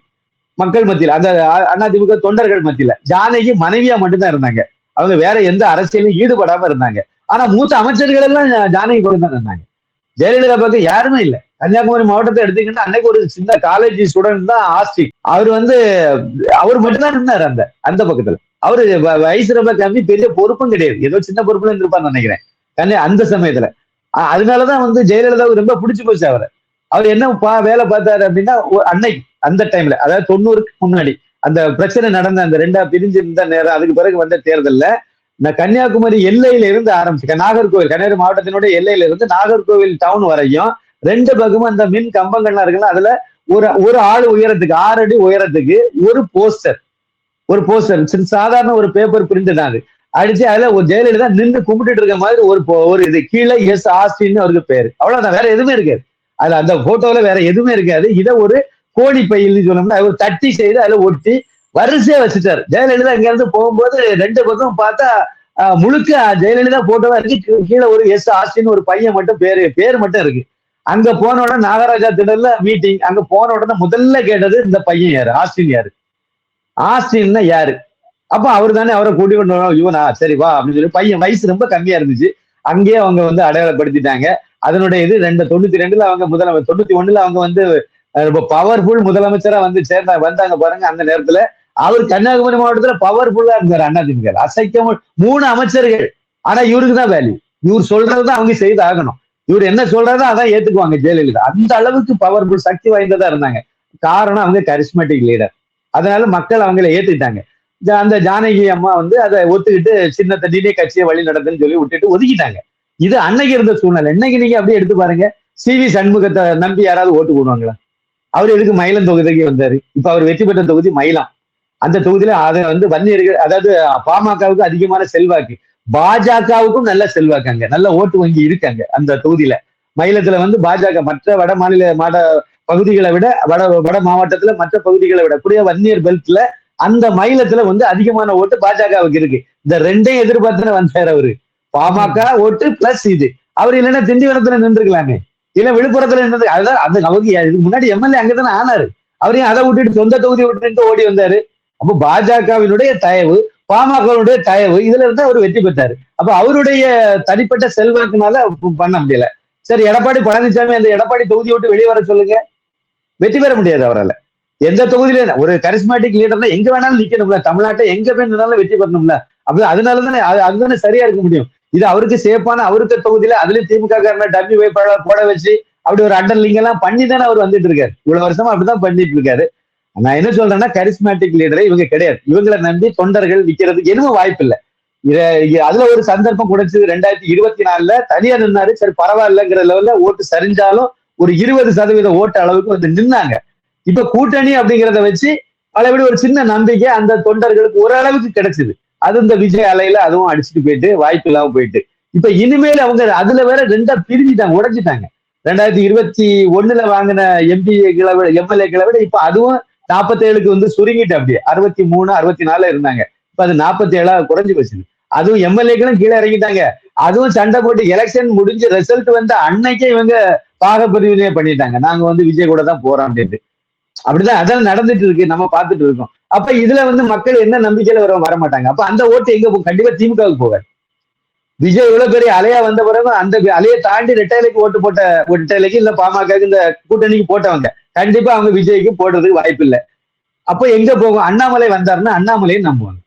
மக்கள் மத்தியில அந்த அதிமுக தொண்டர்கள் மத்தியில ஜானகி மனைவியா மட்டும்தான் இருந்தாங்க. அவங்க வேற எந்த அரசியலும் ஈடுபடாம இருந்தாங்க. ஆனா மூத்த அமைச்சர்கள் எல்லாம் ஜானகி கூட தான் இருந்தாங்க. ஜெயலலிதா பக்கம் யாருமே இல்லை. கன்னியாகுமரி மாவட்டத்தை எடுத்தீங்கன்னா அன்னைக்கு ஒரு சின்ன காலேஜ் ஸ்டூடெண்ட் தான் ஆஸ்தி. அவர் வந்து அவர் மட்டும்தான் இருந்தார் அந்த பக்கத்துல. அவரு வயசு ரொம்ப கம்மி, பெரிய பொறுப்பும் கிடையாது, ஏதோ சின்ன பொறுப்புல இருந்திருப்பான்னு நினைக்கிறேன் அந்த சமயத்துல. அதனாலதான் வந்து ஜெயலலிதாவுக்கு ரொம்ப பிடிச்சு போச்சு அவரை. அவர் என்ன வேலை பார்த்தாரு அப்படின்னா அன்னைக்கு அந்த டைம்ல, அதாவது 90க்கு முன்னாடி அந்த பிரச்சனை நடந்த அந்த ரெண்டா பிரிஞ்சு இருந்த நேரம், அதுக்கு பிறகு வந்த தேர்தல்ல கன்னியாகுமரி எல்லையில இருந்து ஆரம்பிச்சு நாகர்கோவில், கன்னியாகுமரி மாவட்டத்தினுடைய எல்லையில இருந்து நாகர்கோவில் டவுன் வரையும் 2 பக்கமும் அந்த மின் கம்பங்கள்லாம் இருக்குல்ல, அதுல ஒரு ஆள் உயரத்துக்கு 6 அடி உயரத்துக்கு ஒரு போஸ்டர் சாதாரண ஒரு பேப்பர் பிரிண்ட் தான் அது அடிச்சு அதுல ஒரு ஜெயலலிதா நின்று கும்பிட்டு இருக்க மாதிரி ஒரு இது கீழே எஸ் ஆஸ்டின்னு அவருக்கு பேரு. அவ்வளவுதான், வேற எதுவுமே இருக்காது அதுல. அந்த போட்டோல வேற எதுவுமே இருக்காது. இதை ஒரு கோணி பையில்னு சொன்னோம்னா ஒரு தட்டி செய்து அதுல ஒட்டி வரிசையா வச்சுட்டாரு. ஜெயலலிதா இங்க இருந்து போகும்போது 2 பக்கம் பார்த்தா முழுக்க ஜெயலலிதா போட்டோவா இருக்கு. கீழே ஒரு எஸ் ஆஸ்டின்னு ஒரு பையன் மட்டும் பேர் மட்டும் இருக்கு. அங்க போன உடனே நாகராஜா திடல்ல மீட்டிங். அங்க போன உடனே முதல்ல கேட்டது இந்த பையன் யாரு, ஆஸ்டின்னா யாரு? அப்ப அவரு தானே அவரை கூட்டி கொண்டு இவனா, சரி வா அப்படின்னு சொல்லி பையன் வயசு ரொம்ப கம்மியா இருந்துச்சு. அங்கேயே அவங்க வந்து அடையாளப்படுத்திட்டாங்க. அதனுடைய இது 92ல அவங்க 91ல அவங்க வந்து ரொம்ப பவர்ஃபுல் முதலமைச்சரா வந்து வந்தாங்க பாருங்க. அந்த நேரத்துல அவர் கன்னியாகுமரி மாவட்டத்துல பவர்ஃபுல்லா இருந்தாரு அதிமுக. அசைக்க 3 அமைச்சர்கள். ஆனா இவருக்கு தான் வேல்யூ. இவர் சொல்றதுதான் அவங்க செய்து ஆகணும். இவர் என்ன சொல்றதோ அதான் ஏத்துக்குவாங்க ஜெயலலிதா. அந்த அளவுக்கு பவர்ஃபுல் சக்தி வாய்ந்ததா இருந்தாங்க. காரணம் அவங்க கரிஸ்மேட்டிக் லீடர். அதனால மக்கள் அவங்கள ஏத்துக்கிட்டாங்க. அந்த ஜானகி அம்மா வந்து அதை ஒத்துக்கிட்டு சின்ன தண்ணியே கட்சியை வழி நடத்துன்னு சொல்லி விட்டுட்டு ஒதுக்கிட்டாங்க. இது அன்னைக்கு இருந்த சூழ்நிலை. இன்னைக்கு நீங்க அப்படியே எடுத்து பாருங்க. CV சண்முகத்தை நம்பி யாராவது ஓட்டு போடுவாங்களா? அவர் எதுக்கு மயிலம் தொகுதிக்கு வந்தாரு? இப்ப அவர் வெற்றி பெற்ற தொகுதி மயிலம். அந்த தொகுதியில அதை வந்து வன்னியர்கள், அதாவது பாமகவுக்கு அதிகமான செல்வாக்கு, பாஜகவுக்கும் நல்ல செல்வாக்கு, அங்க நல்ல ஓட்டு வங்கி இருக்காங்க அந்த தொகுதியில. மயிலத்துல வந்து பாஜக மற்ற வட பகுதிகளை விட வட மாவட்டத்துல மற்ற பகுதிகளை விட கூடிய வன்னியர் பெல்ட்ல அந்த மயிலத்துல வந்து அதிகமான ஓட்டு பாஜகவுக்கு இருக்கு. இந்த 2ஐயும் எதிர்பார்த்துன்னு வந்தார் அவரு. பாமக ஓட்டு பிளஸ் இது. அவர் இல்லைன்னா திண்டிவனத்துல நின்றுக்கலாமே, இல்ல விழுப்புரத்துல நின்று. அதுதான் அவங்க இதுக்கு முன்னாடி எம்எல்ஏ அங்கதானே ஆனாரு. அவரையும் அதை விட்டுட்டு சொந்த தொகுதி விட்டுட்டு ஓடி வந்தாரு. அப்போ பாஜகவினுடைய தயவு, பாமகவுடைய தயவு, இதுல இருந்து அவர் வெற்றி பெற்றாரு. அப்ப அவருடைய தனிப்பட்ட செல்வாக்குனால பண்ண முடியல. சரி, எடப்பாடி பழனிசாமி அந்த எடப்பாடி தொகுதி விட்டு வெளியே வர சொல்லுங்க, வெற்றி பெற முடியாது அவரால். எந்த தொகுதியில ஒரு கரிஸ்மேட்டிக் லீடர்னா எங்க வேணாலும் நிக்கணும்ல, தமிழ்நாட்டை எங்க போய் நின்னாலும் வெற்றி பெறணும்ல. அப்படி அதனாலதானே அதுதானே சரியா இருக்க முடியும். இது அவருக்கு சேஃபான அவருக்கு தொகுதியில அதுலயும் திமுக டம்மி வேட்பாளர் போட வச்சு அப்படி ஒரு அண்டர்லிங் எல்லாம் பண்ணி தானே அவர் வந்துட்டு இருக்காரு. இவ்வளவு வருஷமா அப்படிதான் பண்ணிட்டு இருக்காரு. நான் என்ன சொல்றேன்னா, கரிஸ்மேட்டிக் லீடரை இவங்க கிடையாது. இவங்களை நம்பி தொண்டர்கள் விற்கிறதுக்கு எதுவும் வாய்ப்பு இல்லை. அதுல ஒரு சந்தர்ப்பம் கிடைச்சு 2024 தனியா நின்னாரு. சரி பரவாயில்லங்கிற லெவல்ல ஓட்டு சரிஞ்சாலும் ஒரு 20% ஓட்டு அளவுக்கு வந்து நின்னாங்க. இப்ப கூட்டணி அப்படிங்கிறத வச்சு அளவிட ஒரு சின்ன நம்பிக்கை அந்த தொண்டர்களுக்கு ஓரளவுக்கு கிடைச்சது. அது இந்த விஜய் அலையில அதுவும் அடிச்சுட்டு போயிட்டு வாய்ப்பு இல்லாம போயிட்டு. இப்ப இனிமேல் அவங்க அதுல வேற 2ஆ பிரிஞ்சுட்டாங்க, உடைஞ்சிட்டாங்க. 2021 வாங்கின எம்எல்ஏக்களை விட இப்ப அதுவும் 47க்கு வந்து சுருங்கிட்டு அப்படியே 63, 64 இருந்தாங்க. இப்ப அது 47 குறைஞ்சு போச்சு. அதுவும் எம்எல்ஏக்களும் கீழே இறங்கிட்டாங்க. அதுவும் சண்டை போட்டு எலெக்ஷன் முடிஞ்சு ரிசல்ட் வந்து அன்னைக்கே இவங்க பாகப்பிரிவினையே பண்ணிட்டாங்க. நாங்க வந்து விஜய் கூட தான் போறோம் அப்படின்ட்டு. அப்படிதான் அதெல்லாம் நடந்துட்டு இருக்கு, நம்ம பார்த்துட்டு இருக்கோம். அப்ப இதுல வந்து மக்கள் என்ன நம்பிக்கையில வர மாட்டாங்க. அப்ப அந்த ஓட்டு எங்க போகும்? கண்டிப்பா திமுகவுக்கு போகாது. விஜய் இவ்வளவு பெரிய அலையா வந்த பிறகு அந்த அலையை தாண்டி ரெட்டைலைக்கு ஓட்டு போட்ட ரெட்டைலைக்கு இல்ல பாமகக்கு இந்த கூட்டணிக்கு போட்டவங்க கண்டிப்பா அவங்க விஜய்க்கு போடுறதுக்கு வாய்ப்பு இல்லை. அப்ப எங்க போகும்? அண்ணாமலை வந்தாருன்னா அண்ணாமலையும் நம்புவாங்க.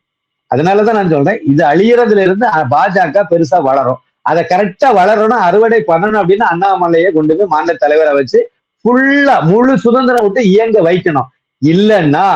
அதனாலதான் நான் சொல்றேன், இது அழியறதுல இருந்து பாஜக பெருசா வளரும். அதை கரெக்டா வளரணும், அறுவடை பண்ணணும் அப்படின்னா அண்ணாமலையை கொண்டு போய் மாநில தலைவரை வச்சு ஃபுல்லா முழு சுதந்திரம் விட்டு இயங்க வைக்கணும். இல்லைன்னா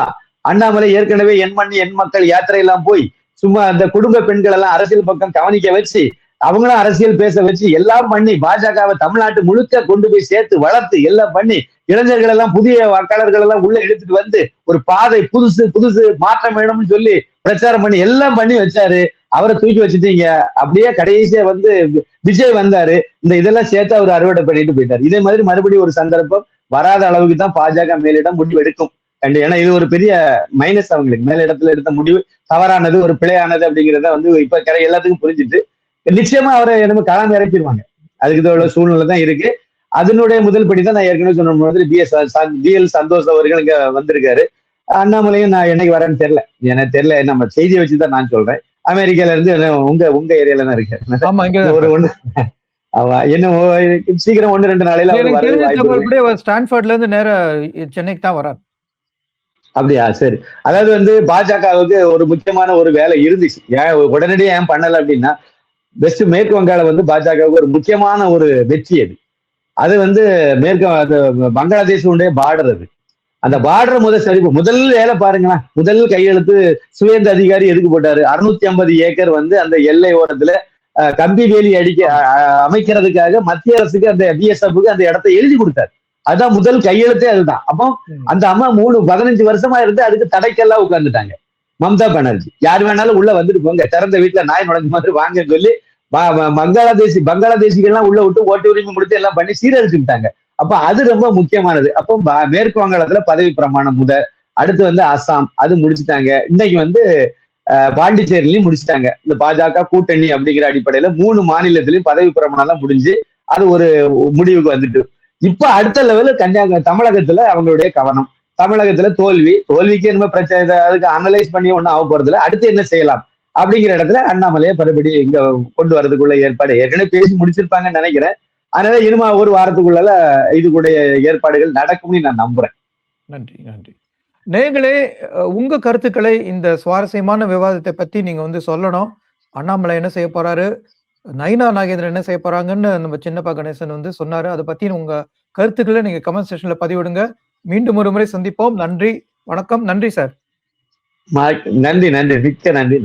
அண்ணாமலை ஏற்கனவே என் மண் என் மக்கள் யாத்திரையெல்லாம் போய் சும்மா அந்த குடும்ப பெண்கள் எல்லாம் அரசியல் பக்கம் கவனிக்க வச்சு அவங்களும் அரசியல் பேச வச்சு எல்லாம் பண்ணி பாஜகவை தமிழ்நாட்டு முழுக்க கொண்டு போய் சேர்த்து வளர்த்து எல்லாம் பண்ணி இளைஞர்கள் எல்லாம் புதிய வாக்காளர்கள் எல்லாம் உள்ள எடுத்துட்டு வந்து ஒரு பாதை புதுசு மாற்றம் வேணும்னு சொல்லி பிரச்சாரம் பண்ணி எல்லாம் பண்ணி வச்சாரு. அவரை தூக்கி வச்சுட்டீங்க. அப்படியே கடைசியா வந்து விஜய் வந்தாரு, இந்த இதெல்லாம் சேர்த்து அவர் அறுவடை பண்ணிட்டு போயிட்டாரு. இதே மாதிரி மறுபடியும் ஒரு சந்தர்ப்பம் வராத அளவுக்கு தான் பாஜக மேலிடம் முடிவு எடுக்கும். ஏன்னா இது ஒரு பெரிய மைனஸ் அவங்களுக்கு. மேலிடத்துல எடுத்த முடிவு தவறானது, ஒரு பிழையானது அப்படிங்கிறத வந்து இப்ப எல்லாத்துக்கும் புரிஞ்சுட்டு நிச்சயமா அவரை நம்ம களம் இறக்கிடுவாங்க. அதுக்கு உள்ள சூழ்நிலை தான் இருக்கு. அதனுடைய முதல் படி தான் நான் ஏற்கனவே சொன்ன மாதிரி BL சந்தோஷ் அவர்கள் இங்க வந்திருக்காரு. அண்ணாமலையும் நான் என்னைக்கு வரேன்னு தெரியல, எனக்கு தெரியல. நம்ம செய்தியை வச்சுதான் நான் சொல்றேன். அமெரிக்கால இருந்து உங்க ஏரியால தான் இருக்காரு. ஒரு ஒண்ணு என்ன சீக்கிரம் 1-2 நாளையில அவர் வர வாய்ப்பு. ஸ்டான்ஃபோர்ட்ல இருந்து நேரா சென்னைக்கு தான் வரார். அப்படியா? சரி. அதாவது வந்து பாஜகவுக்கு ஒரு முக்கியமான ஒரு வேலை இருந்துச்சு. ஏன் உடனடியாக ஏன் பண்ணல அப்படின்னா, வெஸ்ட் மேற்கு வங்காளம் வந்து பாஜகவுக்கு ஒரு முக்கியமான ஒரு வெற்றி அது. அது வந்து பங்களாதேஷுடைய பார்டர் அது. அந்த பார்டர் முதல் வேலை பாருங்களேன். முதல் கையெழுத்து சுவேந்த அதிகாரி எதுக்கு போட்டாரு? 650 ஏக்கர் வந்து அந்த எல்லை ஓரத்துல கம்பி வேலி அமைக்கிறதுக்காக மத்திய அரசுக்கு அந்த BSFக்கு அந்த இடத்தை எழுதி கொடுத்தாரு. அதுதான் முதல் கையெழுத்தே அதுதான். அப்போ அந்த அம்மா 15 வருஷமா இருந்து அதுக்கு தடைக்கெல்லாம் உட்கார்ந்துட்டாங்க. மம்தா பானர்ஜி யார் வேணாலும் உள்ள வந்துட்டு போங்க, திறந்த வீட்டுல நாய் நுழைஞ்ச மாதிரி வாங்க சொல்லி பங்களாதேசிகள்லாம் உள்ள விட்டு ஓட்டு உரிமை கொடுத்து எல்லாம் பண்ணி சீரழிச்சுட்டாங்க. அப்ப அது ரொம்ப முக்கியமானது. அப்போ மேற்கு வங்காளத்துல பதவி பிரமாணம் அடுத்து வந்து அஸ்ஸாம் அது முடிச்சுட்டாங்க. இன்னைக்கு வந்து பாண்டிச்சேரியிலையும் முடிச்சுட்டாங்க. இந்த பாஜக கூட்டணி அப்படிங்கிற அடிப்படையில 3 மாநிலத்திலையும் பதவி பிரமாணம் எல்லாம் முடிஞ்சு அது ஒரு முடிவுக்கு வந்துட்டு இப்ப அடுத்த லெவலு தமிழகத்துல அவங்களுடைய கவனம். தமிழகத்துல தோல்விக்கு என்ன பிரச்சனை, அதுக்கு அனலைஸ் பண்ணி ஒன்னும் ஆக போறது இல்லை. அடுத்து என்ன செய்யலாம் அப்படிங்கிற இடத்துல அண்ணாமலையை மறுபடி இங்க கொண்டு வரதுக்குள்ள ஏற்பாடு ஏற்கனவே பேசி முடிச்சிருப்பாங்கன்னு நினைக்கிறேன். அதனால இனிமே ஒரு வாரத்துக்குள்ள இதுக்குடைய ஏற்பாடுகள் நடக்கும்னு நான் நம்புறேன். நன்றி நன்றி. நேயர்களே, உங்க கருத்துக்களை இந்த சுவாரஸ்யமான விவாதத்தை பத்தி நீங்க வந்து சொல்லணும். அண்ணாமலை என்ன செய்ய போறாரு, நயினா நாகேந்திரன் என்ன செய்ய போறாங்கன்னு நம்ம சின்னப்பா கணேசன் வந்து சொன்னாரு. அதை பத்தி உங்க கருத்துக்களை நீங்க கமெண்ட் செக்ஷன்ல பதிவிடுங்க. மீண்டும் ஒரு முறை சந்திப்போம். நன்றி, வணக்கம். நன்றி சார். நன்றி, மிக்க நன்றி.